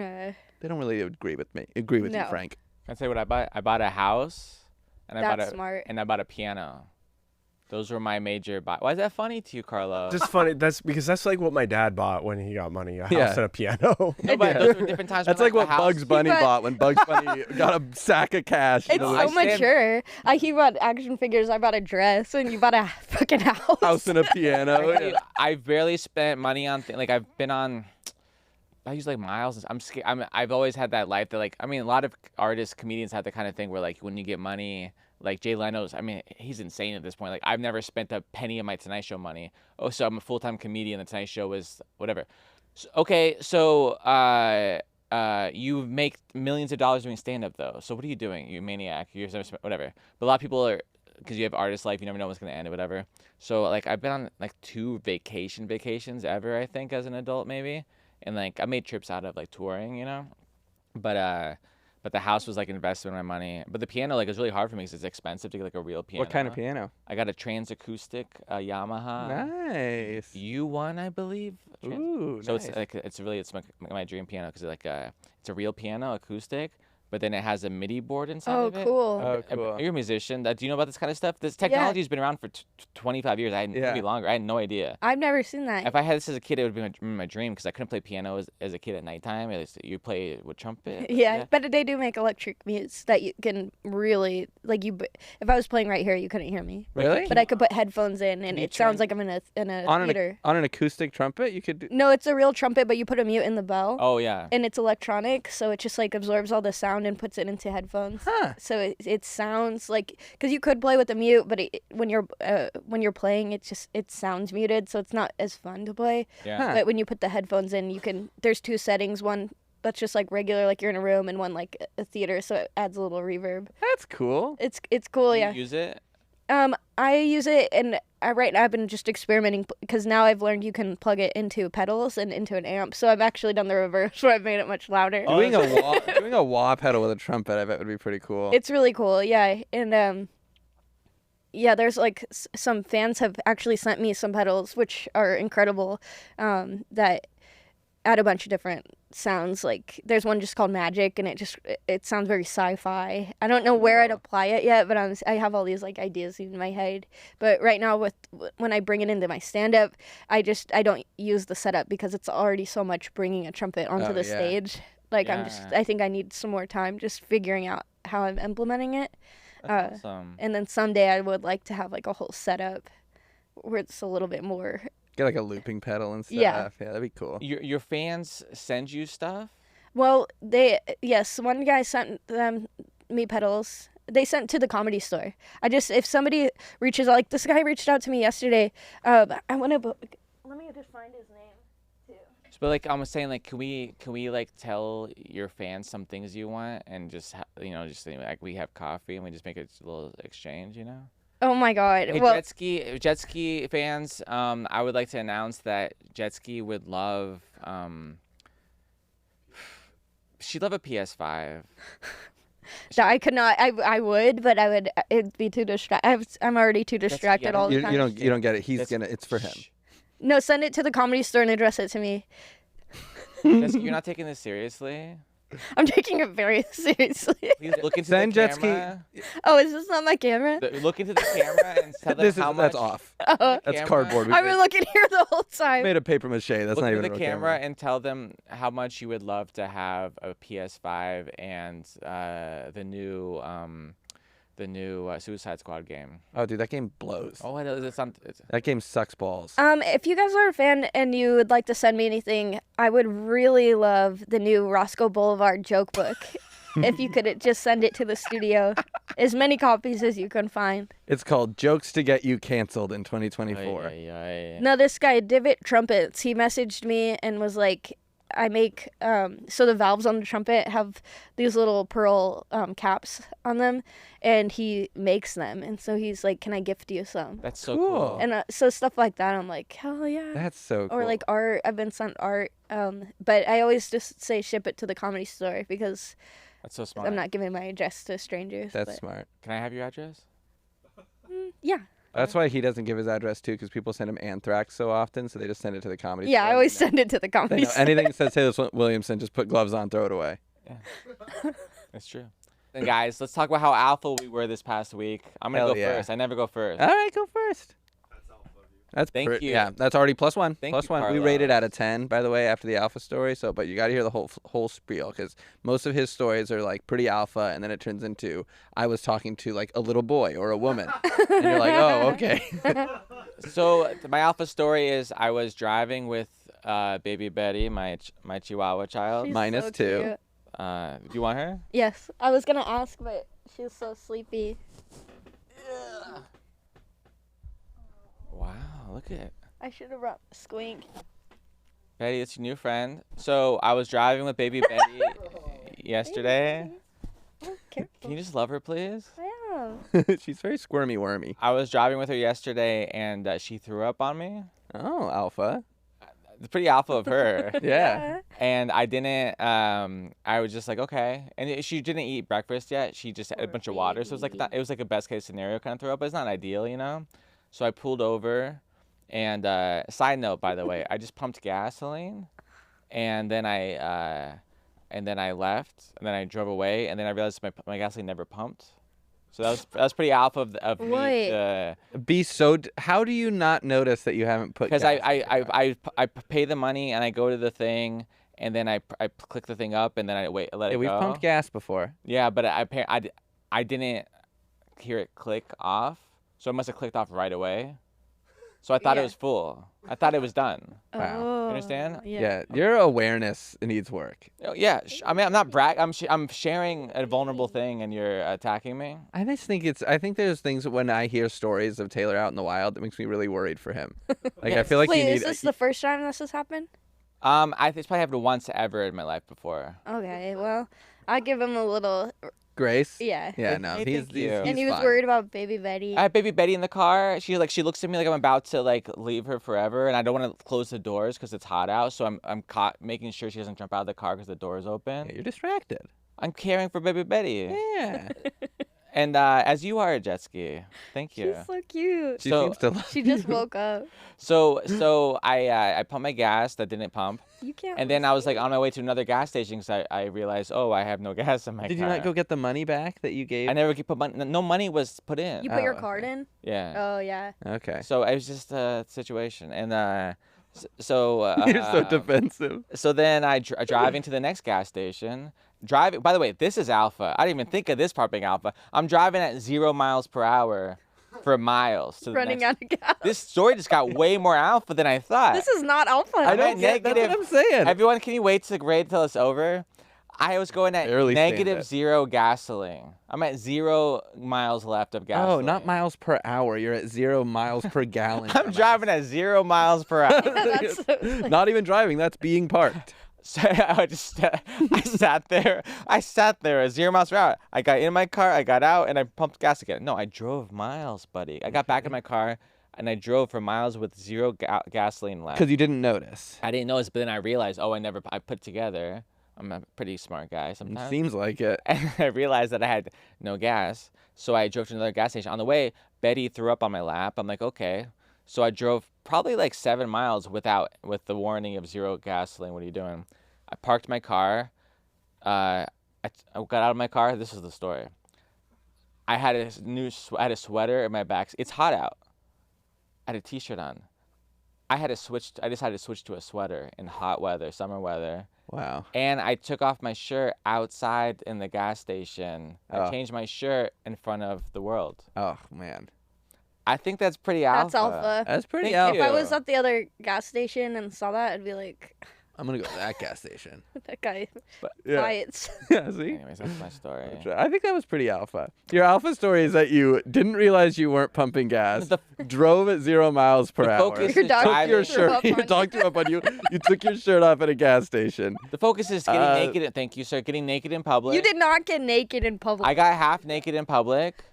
really agree with you, Frank. Can I say what I bought? I bought a house and smart. I bought a piano. Those were my major buy. Why is that funny to you, Carlo? Just funny. That's because that's like what my dad bought when he got money. A house and a piano. No, but those were different times. That's like what Bugs Bunny bought when Bugs Bunny got a sack of cash. It's so mature. He bought action figures. I bought a dress, and you bought a fucking house. House and a piano. I've barely spent money on like I've been on. I use like miles. I'm scared. I've always had that life that like a lot of artists, comedians have the kind of thing where like when you get money. Like Jay Leno's, he's insane at this point. Like I've never spent a penny of my Tonight Show money. Oh, so I'm a full-time comedian. The Tonight Show was whatever. So, you make millions of dollars doing stand-up though. So what are you doing? You maniac. You're whatever. But a lot of people are, because you have artist life, you never know what's gonna end or whatever. So like I've been on like 2 vacations ever, I think, as an adult maybe, and like I made trips out of like touring, you know, But the house was like an investment of my money. But the piano like is really hard for me because it's expensive to get like a real piano. What kind of piano? I got a transacoustic Yamaha. Nice. U1, I believe. Ooh, so nice. it's my dream piano because it's a real piano, acoustic. But then it has a MIDI board inside of it. Oh, cool. You're a musician. Do you know about this kind of stuff? This technology has been around for 25 years. Maybe longer. I had no idea. I've never seen that. If I had this as a kid, it would be my dream because I couldn't play piano as a kid at nighttime. You play with trumpet. Yeah, but they do make electric mutes that you can really like. If I was playing right here, you couldn't hear me. Really? But I could put headphones in, and it sounds like I'm in a theater. On an acoustic trumpet, you could. No, it's a real trumpet, but you put a mute in the bell. Oh yeah. And it's electronic, so it just like absorbs all the sound and puts it into headphones. Huh. So it sounds like, because you could play with the mute, but when you're playing, it sounds muted, so it's not as fun to play. Yeah. Huh. But when you put the headphones in, there's 2 settings. One that's just like regular, like you're in a room, and one like a theater, so it adds a little reverb. That's cool. It's cool, yeah. You use it? I use it, and right now I've been just experimenting because now I've learned you can plug it into pedals and into an amp. So I've actually done the reverse where I've made it much louder. Doing a wah pedal with a trumpet, I bet would be pretty cool. It's really cool, yeah. And there's like some fans have actually sent me some pedals which are incredible, that add a bunch of different sounds. Like there's one just called Magic, and it sounds very sci-fi. I don't know where I'd apply it yet, but I have all these like ideas in my head. But right now when I bring it into my stand-up, I don't use the setup because it's already so much bringing a trumpet onto the stage. Like I think I need some more time just figuring out how I'm implementing it. That's awesome. And then someday I would like to have like a whole setup where it's a little bit more. Get like a looping pedal and stuff. Yeah, that'd be cool. Your fans send you stuff? Well, one guy sent me pedals. They sent to the Comedy Store. if somebody reaches out, like this guy reached out to me yesterday. I want to. Let me just find his name too. But like I was saying, like can we like tell your fans some things you want and just just like we have coffee and we just make a little exchange, you know? Oh my God! Hey, well, Jetski fans, I would like to announce that Jetski would love. She'd love a PS5. I could not. I would, but I would. It'd be too distracted. I'm already too distracted all the time. You don't get it. It's for him. No, send it to the Comedy Store and address it to me. Jetski, you're not taking this seriously? I'm taking it very seriously. Please look into the camera. Oh, is this not my camera? Look into the camera and tell them how much. That's off. That's cardboard. I've been looking here the whole time. Made a paper mache. That's not even the camera and tell them how much you would love to have a PS5 and the new Suicide Squad game. Oh, dude, that game blows. Oh, that game sucks balls. If you guys are a fan and you would like to send me anything, I would really love the new Roscoe Boulevard joke book. if you could just send it to the studio. As many copies as you can find. It's called Jokes to Get You Canceled in 2024. No, this guy, Divot Trumpets, he messaged me and was like, I make, so the valves on the trumpet have these little pearl caps on them, and he makes them. And so he's like, can I gift you some? That's so cool. And so stuff like that, I'm like, hell yeah. That's so cool. Or like art, I've been sent art. But I always just say ship it to the Comedy Store because that's so smart. I'm not giving my address to strangers. That's smart. Can I have your address? Yeah. That's why he doesn't give his address too, because people send him anthrax so often, so they just send it to the Comedy Store. Yeah, I always send it to the Comedy Store. Anything that says Taylor Williamson, just put gloves on, throw it away. Yeah, that's true. And guys, let's talk about how alpha we were this past week. I'm gonna go first. I never go first. All right, go first. Thank you. Yeah, that's already +1. Thank +1. you, Carlos. We rated out of 10, by the way, after the alpha story. So, but you got to hear the whole spiel, because most of his stories are like pretty alpha, and then it turns into I was talking to like a little boy or a woman, and you're like, oh, okay. So my alpha story is I was driving with baby Betty, my Chihuahua child. She's -2. so cute. Do you want her? Yes, I was gonna ask, but she's so sleepy. Wow, look at it. I should have brought Squink. Betty, it's your new friend. So I was driving with baby Betty yesterday. Can you just love her, please? I am. She's very squirmy wormy. I was driving with her yesterday, and she threw up on me. Oh, alpha. It's pretty alpha of her. Yeah. And I didn't, I was just like, okay. And she didn't eat breakfast yet. She just had a bunch of water. So it was like, it was like a best case scenario kind of throw up, but it's not ideal, you know? So I pulled over, and side note, by the way, I just pumped gasoline, and then I left, and then I drove away, and then I realized my gasoline never pumped. So that was pretty alpha of me. How do you not notice that you haven't put? Because I pay the money and I go to the thing, and then I click the thing up, and then I let it go. We've pumped gas before. Yeah, but I didn't hear it click off, so it must have clicked off right away. So I thought it was full. I thought it was done. Wow. You understand? Yeah. Your awareness needs work. Yeah. I mean, I'm not I'm sharing a vulnerable thing, and you're attacking me. I think there's things when I hear stories of Taylor out in the wild that makes me really worried for him. Like I feel like Wait, is this the first time this has happened? It's probably happened once ever in my life before. Okay, well, I'll give him a little grace. Yeah. Yeah, no, Hey, he's and he was fine. worried about baby Betty. I have baby Betty in the car. She looks at me like I'm about to leave her forever, and I don't want to close the doors because it's hot out. So I'm making sure she doesn't jump out of the car because the door is open. Yeah, you're distracted. I'm caring for baby Betty. Yeah. And as you are, Jetski. Thank you. She's so cute. She seems to love She just woke up. So I pumped my gas that didn't pump. You can't. And then I was on my way to another gas station because I realized, I have no gas in my car. Did you not go get the money back that you gave? I never put money. No money was put in. You put your card in? Yeah. Oh, yeah. Okay. So it was just a situation. And so You're so defensive. So then I driving to the next gas station. By the way, this is alpha. I didn't even think of this part being alpha. I'm driving at 0 miles per hour for miles. Running out of gas. This story just got way more alpha than I thought. This is not alpha. I don't get that's what I'm saying. Everyone, can you wait to grade till it's over? I was going at -0 gasoline. I'm at 0 miles left of gasoline. Oh, not miles per hour. You're at 0 miles per gallon. I'm driving at 0 miles per hour. Not even driving. That's being parked. So I sat there at 0 miles per hour. I got in my car, I got out, and I pumped gas again. No, I drove miles, buddy. I got back in my car, and I drove for miles with 0 gasoline left. Because you didn't notice. I didn't notice, but then I realized, I put together. I'm a pretty smart guy sometimes. Seems like it. And I realized that I had no gas, so I drove to another gas station. On the way, Betty threw up on my lap. I'm like, okay. So I drove probably 7 miles with the warning of 0 gasoline. What are you doing? I parked my car. I got out of my car. This is the story. I had a sweater in my back. It's hot out. I had a t-shirt on. I decided to switch to a sweater in hot weather, summer weather. Wow. And I took off my shirt outside in the gas station. I changed my shirt in front of the world. Oh, man. I think that's pretty alpha. That's alpha. That's pretty alpha. If I was at the other gas station and saw that, I'd be like, I'm gonna go to that gas station. That guy Yeah. fights. Yeah, see? Anyways, that's my story. I think that was pretty alpha. Your alpha story is that you didn't realize you weren't pumping gas, drove at 0 miles per hour. focus Your is dog driving. Your shirt, your dog threw up on you. You took your shirt off at a gas station. The focus is getting naked. Thank you, sir. Getting naked in public. You did not get naked in public. I got half naked in public,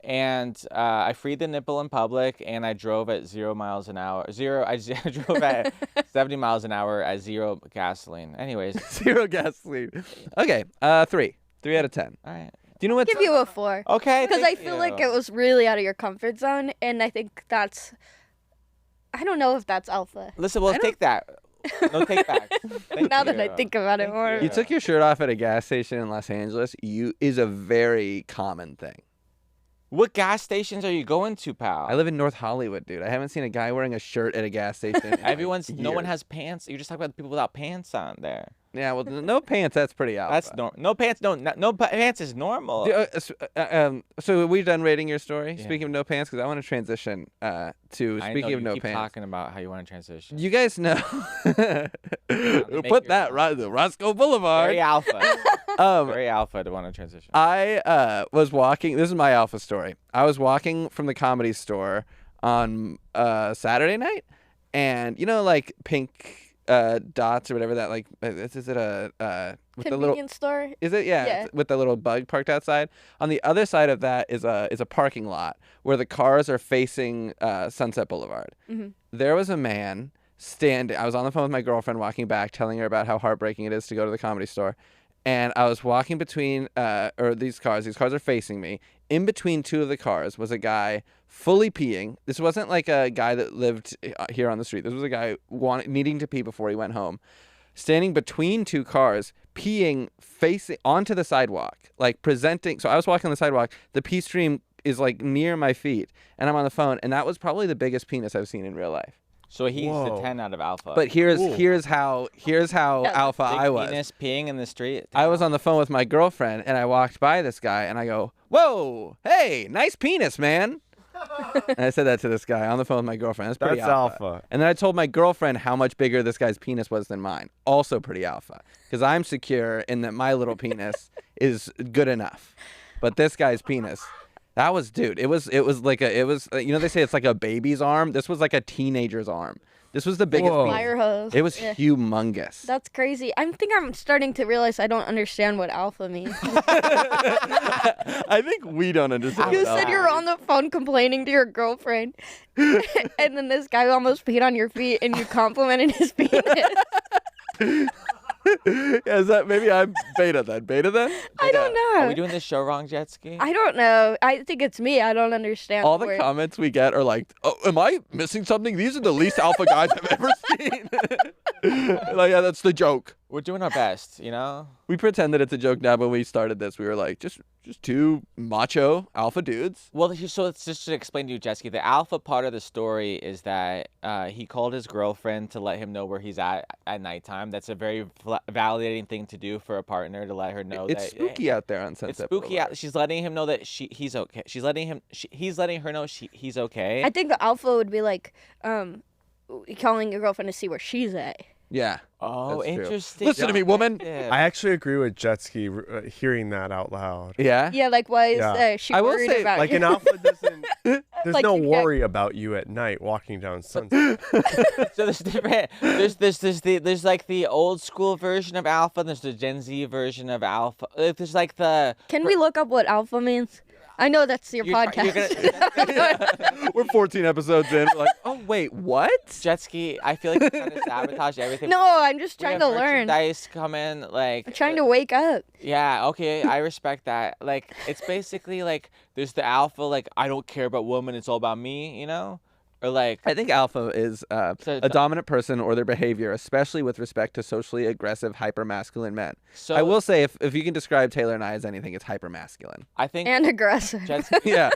and I freed the nipple in public, and I drove at 0 miles an hour. I drove at 70 miles an hour at 0 gasoline. Anyways. 0 gasoline. Okay, 3. 3 out of 10. All right. Do you know what? Give you a 4. Okay. Because I feel like it was really out of your comfort zone, and I think that's. I don't know if that's alpha. Listen, we'll take that. No take back. Now that I think about it more. You took your shirt off at a gas station in Los Angeles. Is a very common thing. What gas stations are you going to, pal? I live in North Hollywood, dude. I haven't seen a guy wearing a shirt at a gas station. No one has pants. You're just talking about people without pants on there. Yeah, well, no pants. That's pretty alpha. That's no pants. No pants is normal. So are we done rating your story? Yeah. Speaking of no pants, because I want to transition to speaking of no keep pants. Talking about how you want to transition. You guys know. Put that right the Roscoe Boulevard. Very alpha. Very alpha to want to transition. I was walking. This is my alpha story. I was walking from the Comedy Store on Saturday night, and like pink dots or whatever that is it a with the little store? Is it? Yeah. With the little bug parked outside. On the other side of that is a parking lot where the cars are facing Sunset Boulevard. Mm-hmm. There was a man standing. I was on the phone with my girlfriend walking back, telling her about how heartbreaking it is to go to the Comedy Store. And I was walking between these cars. These cars are facing me. In between two of the cars was a guy fully peeing. This wasn't like a guy that lived here on the street. This was a guy needing to pee before he went home. Standing between two cars, peeing facing onto the sidewalk, like presenting. So I was walking on the sidewalk. The pee stream is like near my feet, and I'm on the phone. And that was probably the biggest penis I've seen in real life. So he's the 10 out of alpha. But here's how alpha I was. Penis peeing in the street. I was on the phone with my girlfriend, and I walked by this guy, and I go, "Whoa, hey, nice penis, man." And I said that to this guy on the phone with my girlfriend. That's pretty alpha. And then I told my girlfriend how much bigger this guy's penis was than mine. Also pretty alpha, because I'm secure in that my little penis is good enough, but this guy's penis. That was, dude. It was like they say it's like a baby's arm. This was like a teenager's arm. This was the biggest fire hose. It was humongous. That's crazy. I think I'm starting to realize I don't understand what alpha means. I think we don't understand. You said you were on the phone complaining to your girlfriend, and then this guy almost peed on your feet, and you complimented his penis. Is that maybe I'm beta then? I don't know. Are we doing this show wrong, Jetski? I don't know. I think it's me. I don't understand. All the comments we get are like, "Oh, am I missing something? These are the least alpha guys I've ever seen." Like, yeah, that's the joke. We're doing our best, We pretend that it's a joke now. When we started this, we were like, just two macho alpha dudes. Well, so let's just explain to you, Jessie. The alpha part of the story is that he called his girlfriend to let him know where he's at nighttime. That's a very validating thing to do for a partner, to let her know it's spooky out there on Sunset. It's spooky Boulevard. out. She's letting him know that he's okay. He's letting her know he's okay. I think the alpha would be like calling your girlfriend to see where she's at. Yeah. Oh, interesting. Listen to me, woman. I actually agree with Jetski hearing that out loud. Yeah. Yeah, like why is she worried about like you? an alpha doesn't. There's Like, no worry about you at night walking down Sunset. So there's different. There's like the old school version of alpha. And there's the Gen Z version of alpha. There's like the. Can we look up what alpha means? I know that's your podcast. We're 14 episodes in. We're like, oh wait, what? Jetski, I feel like you're trying to sabotage everything. No, I'm just trying to learn. Merchandise come in, like. I'm trying to wake up. Yeah, okay, I respect that. Like, it's basically like there's the alpha, like I don't care about women, it's all about me, Or like, I think alpha is a dominant person or their behavior, especially with respect to socially aggressive, hyper-masculine men. So I will say, if you can describe Taylor and I as anything, it's hyper-masculine. I think and aggressive. Yeah.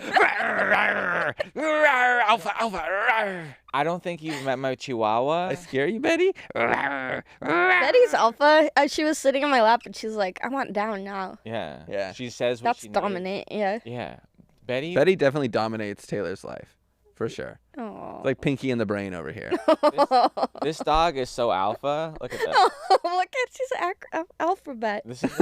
Alpha. I don't think you've met my Chihuahua. I scare you, Betty? Betty's alpha. She was sitting on my lap and she's like, I want down now. Yeah. She says what That's she dominant. needs. Yeah. Betty definitely dominates Taylor's life. for sure. Oh. It's like Pinky in the Brain over here. This dog is so alpha. Look at that. Look at she's alphabet. This is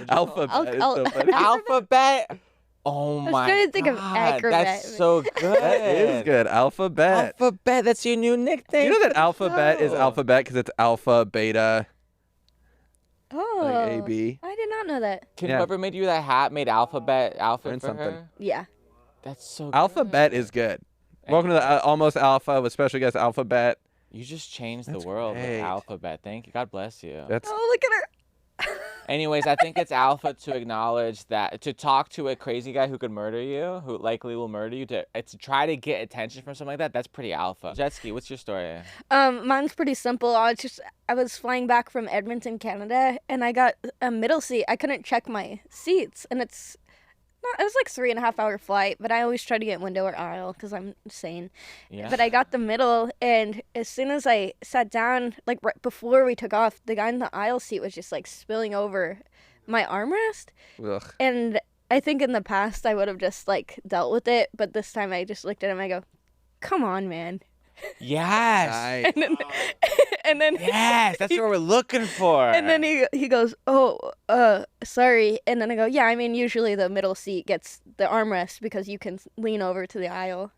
Alphabet. It's so funny. alphabet. Oh my god. I was trying to think of acrobat. That's so good. That is good. Alphabet. Alphabet. That's your new nickname. You know that alphabet is alphabet because it's alpha, beta, Oh. like A, B. I did not know that. Can Yeah. whoever made you that hat made alphabet outfit Learn for something. her? Yeah. That's so Alphabet is good. Welcome to the Almost Alpha with special guest Alphabet. You just changed the That's world great. with alphabet. Thank you. God bless you. That's Oh, look at her. Anyways, I think it's alpha to acknowledge that, to talk to a crazy guy who could murder you, who likely will murder you, to try to get attention from something like that. That's pretty alpha. Jetski, what's your story? Mine's pretty simple. I was flying back from Edmonton, Canada, and I got a middle seat. I couldn't check my seats, and it was like 3.5 hour flight, but I always try to get window or aisle because I'm sane. Yeah. But I got the middle, and as soon as I sat down, like right before we took off, the guy in the aisle seat was just like spilling over my armrest. ugh. And I think in the past I would have just like dealt with it, but this time I just looked at him and I go, "Come on, man." Yes. Nice. And then Yes, that's what we're looking for. And then he goes, "Oh, sorry." And then I go, "Yeah, I mean, usually the middle seat gets the armrest because you can lean over to the aisle."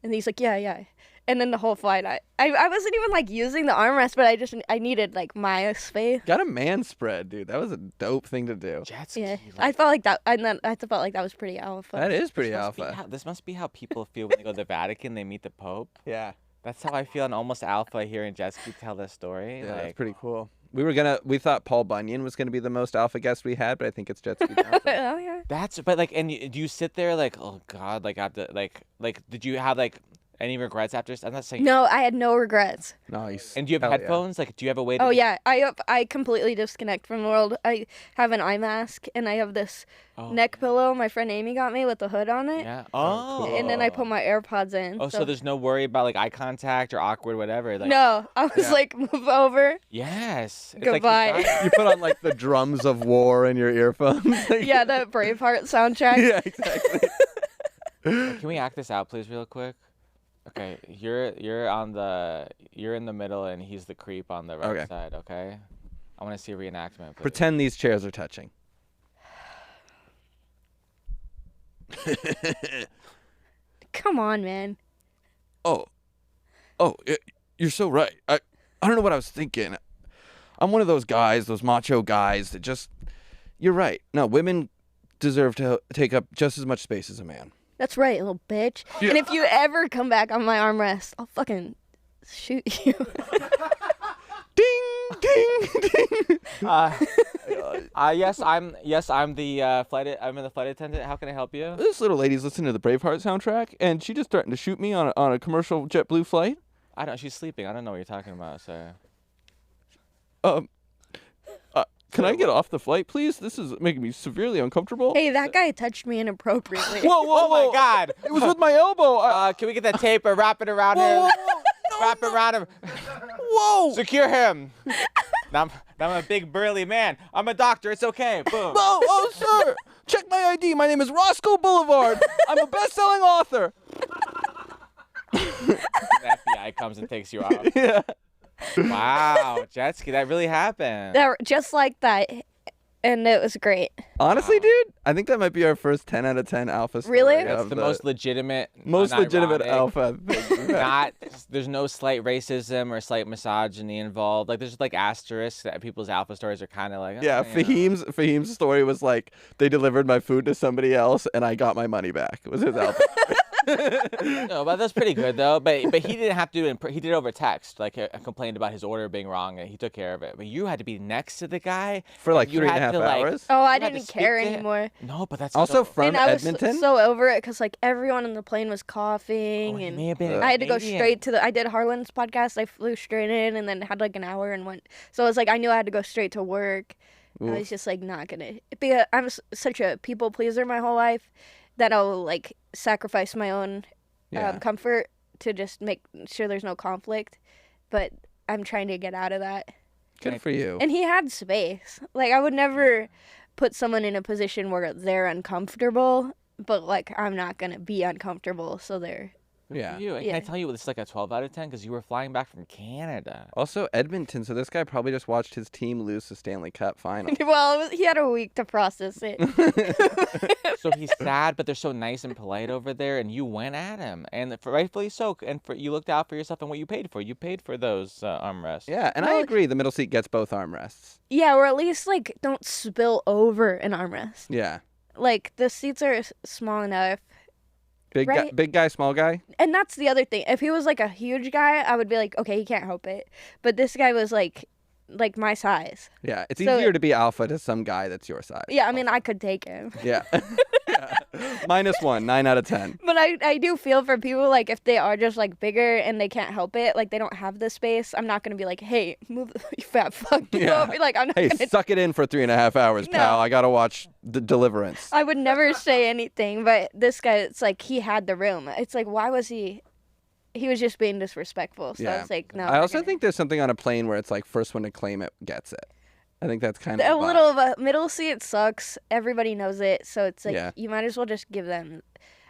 And he's like, "Yeah." And then the whole flight, I wasn't even like using the armrest, but I needed like my space. Got a man spread, dude. That was a dope thing to do. Jetski, Yeah, I felt like that, and then I felt like that was pretty alpha. That is pretty this must be alpha. this must be how people feel when they go to the Vatican. They meet the Pope. Yeah. That's how I feel on Almost Alpha hearing Jetski tell this story. Yeah, like, that's pretty cool. We thought Paul Bunyan was gonna be the most alpha guest we had, but I think it's Jetski Johnson. Oh yeah. but like, and do you sit there like, oh God, like after like did you have like any regrets after? I'm not saying. No, I had no regrets. Nice. And do you have Hell yeah. headphones? Like, do you have a way to? Oh yeah, I completely disconnect from the world. I have an eye mask and I have this neck pillow my friend Amy got me with the hood on it. Yeah. Oh, cool. And then I put my AirPods in. Oh, so there's no worry about like eye contact or awkward whatever. Like, no, I was like, move over. Yes. It's Goodbye. Like You put on like the drums of war in your earphones. Like, Yeah, the Braveheart soundtrack. yeah, exactly. Can we act this out, please, real quick? Okay, you're in the middle and he's the creep on the right Okay. side. Okay. I want to see a reenactment. Please. Pretend these chairs are touching. Come on, man. Oh, you're so right. I don't know what I was thinking. I'm one of those guys, those macho guys that just. You're right. No, women deserve to take up just as much space as a man. That's right, little bitch. Yeah. And if you ever come back on my armrest, I'll fucking shoot you. Ding, ding, ding. Yes, I'm the I'm the flight attendant. How can I help you? This little lady's listening to the Braveheart soundtrack, and she just threatened to shoot me on a commercial JetBlue flight. I don't. She's sleeping. I don't know what you're talking about, sir. Can I get off the flight, please? This is making me severely uncomfortable. Hey, that guy touched me inappropriately. Whoa, Oh my God! It was with my elbow. Can we get that tape or wrap it around him? No, Wrap it around him. Whoa! Secure him. now I'm a big burly man. I'm a doctor. It's okay. Boom. Oh, sir! Check my ID. My name is Roscoe Boulevard. I'm a best-selling author. The FBI comes and takes you off. Yeah. Wow, Jetski, that really happened. Just like that. And it was great. Honestly, dude, I think that might be our first 10 out of 10 alpha story. Really? That's of the most legitimate, legitimate unironic, alpha thing. There's no slight racism or slight misogyny involved. Like, there's like asterisks that people's alpha stories are kind of like. Yeah, Fahim's story was like, they delivered my food to somebody else and I got my money back. It was his alpha. No, but that's pretty good though. But he didn't have to do it. He did it over text. Like, complained about his order being wrong, and he took care of it. But you had to be next to the guy For like you 3.5 had to, like- hours. Oh, I You had to didn't speak care to him. anymore. No, but that's Also so, from And I was Edmonton. so over it because like everyone on the plane was coughing, Oh, he and may have been I had to go Canadian. straight to I did Harlan's podcast. I flew straight in and then had like an hour and went. So it was like I knew I had to go straight to work. I was just like not gonna. Because I'm such a people pleaser my whole life that I'll like sacrifice my own comfort to just make sure there's no conflict. But I'm trying to get out of that. Good for you. And he had space. Like I would never put someone in a position where they're uncomfortable, but like I'm not gonna be uncomfortable, so they're Yeah. You. And can I tell you, it's like a 12 out of 10 because you were flying back from Canada. Also, Edmonton. So this guy probably just watched his team lose the Stanley Cup final. Well, he had a week to process it. So he's sad, but they're so nice and polite over there, and you went at him, and rightfully so. And you looked out for yourself and what you paid for. You paid for those armrests. Yeah, and I agree. The middle seat gets both armrests. Yeah, or at least like don't spill over an armrest. Yeah. Like the seats are small enough. Big guy, small guy. And that's the other thing. If he was like a huge guy, I would be like, okay, he can't help it. But this guy was like my size. Yeah, it's easier to be alpha to some guy that's your size. Yeah, I mean, I could take him. Yeah. -1, 9 out of 10. But I do feel for people, like, if they are just, like, bigger and they can't help it, like, they don't have the space, I'm not going to be like, hey, move, you fat fuck. You know? Like, I'm not Hey, gonna... suck it in for 3.5 hours, pal. I got to watch the Deliverance. I would never say anything, but this guy, it's like, he had the room. It's like, why was he... He was just being disrespectful, so I was like, no. I also think there's something on a plane where it's like, first one to claim it gets it. I think that's kind of a little of a middle seat sucks. Everybody knows it, so it's like you might as well just give them.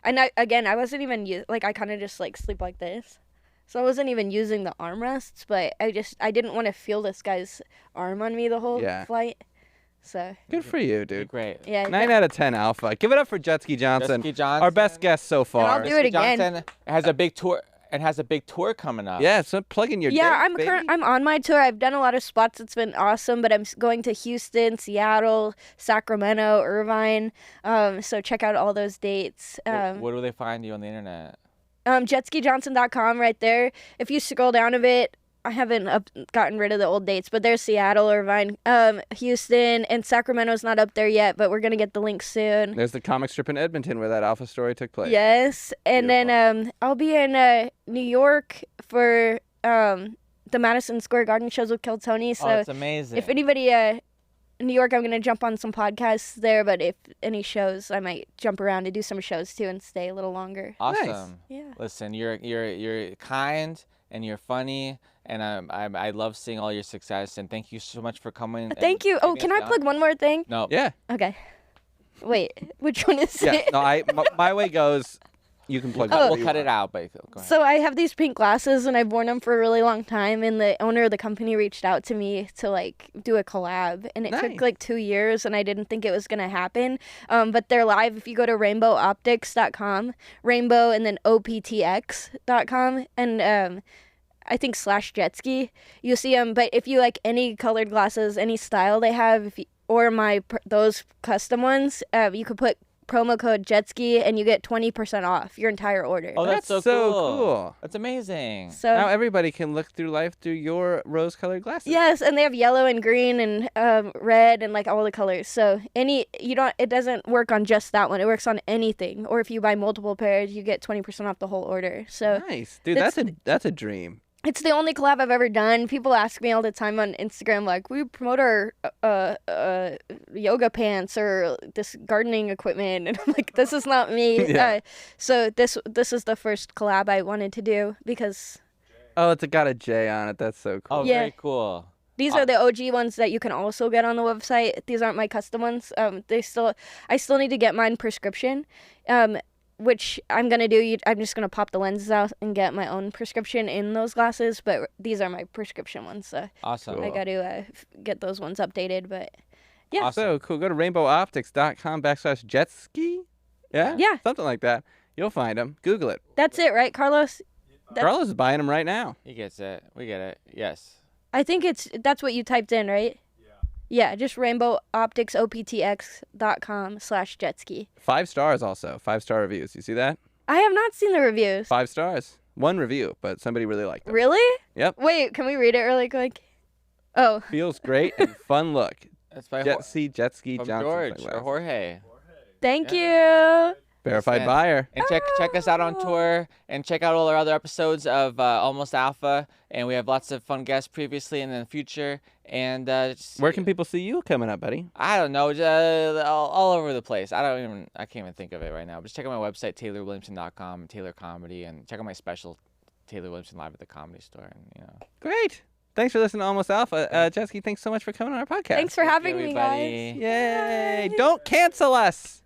And I wasn't even I kind of just like sleep like this, so I wasn't even using the armrests. But I didn't want to feel this guy's arm on me the whole flight. So good for you, dude. Great. Yeah. 9 out of 10 alpha. Give it up for Jetski Johnson. Jetski Johnson. Our best guest so far. And I'll do it again. Johnson has a big tour. And has a big tour coming up. Yeah, so plug in your dates, I'm on my tour. I've done a lot of spots. It's been awesome, but I'm going to Houston, Seattle, Sacramento, Irvine. So check out all those dates. Where do they find you on the internet? JetskiJohnson.com right there. If you scroll down a bit, I haven't gotten rid of the old dates, but there's Seattle, Irvine, Houston, and Sacramento's not up there yet, but we're going to get the link soon. There's the comic strip in Edmonton where that alpha story took place. Yes, and then I'll be in New York for the Madison Square Garden shows with Kill Tony. So that's amazing. If anybody in New York, I'm going to jump on some podcasts there, but if any shows, I might jump around and do some shows too and stay a little longer. Awesome. Nice. Yeah. Listen, you're kind and you're funny. And I love seeing all your success, and thank you so much for coming. Thank you. Oh, can I plug one more thing? No. Yeah. Okay. Wait, which one is Yeah, it? no, my way goes, you can plug We'll cut it out, but go ahead. So I have these pink glasses, and I've worn them for a really long time, and the owner of the company reached out to me to, like, do a collab, and it took, like, 2 years, and I didn't think it was going to happen, but they're live. If you go to rainbowoptics.com, rainbow and then optx.com, and I think /Jetski, you'll see them. But if you like any colored glasses, any style they have, or those custom ones, you could put promo code Jetski and you get 20% off your entire order. Oh, that's so cool. That's amazing. So now everybody can look through life through your rose-colored glasses. Yes, and they have yellow and green and red and like all the colors. So it doesn't work on just that one. It works on anything. Or if you buy multiple pairs, you get 20% off the whole order. So nice, dude. That's a dream. It's the only collab I've ever done. People ask me all the time on Instagram, like, we promote our yoga pants or this gardening equipment. And I'm like, this is not me. Yeah. So this is the first collab I wanted to do because... Oh, it's got a J on it. That's so cool. Oh, very cool. These are the OG ones that you can also get on the website. These aren't my custom ones. I still need to get mine prescription. Which I'm going to do. I'm just going to pop the lenses out and get my own prescription in those glasses, but these are my prescription ones, so awesome. I got to get those ones updated, but yeah. Awesome. So cool. Go to rainbowoptics.com/Jetski. Yeah? Yeah. Something like that. You'll find them. Google it. That's it, right, Carlos? Carlos is buying them right now. He gets it. We get it. Yes. I think that's what you typed in, right? Yeah, just rainbowopticsoptx.com/Jetski. 5 stars also. 5-star reviews. You see that? I have not seen the reviews. 5 stars. 1 review, but somebody really liked it. Really? Yep. Wait, can we read it really quick? Oh. Feels great and fun look. That's by Jetski from Johnson. George or Jorge. Thank you. Verified buyer. And check us out on tour, and check out all our other episodes of Almost Alpha. And we have lots of fun guests previously and in the future. And where can people see you coming up, buddy? I don't know, all over the place. I can't even think of it right now. But just check out my website, TaylorWilliamson.com, Taylor Comedy, and check out my special, Taylor Williamson Live at the Comedy Store. And Great. Thanks for listening to Almost Alpha. Jetski, thanks so much for coming on our podcast. Thanks for having me, guys. Yay. Don't cancel us.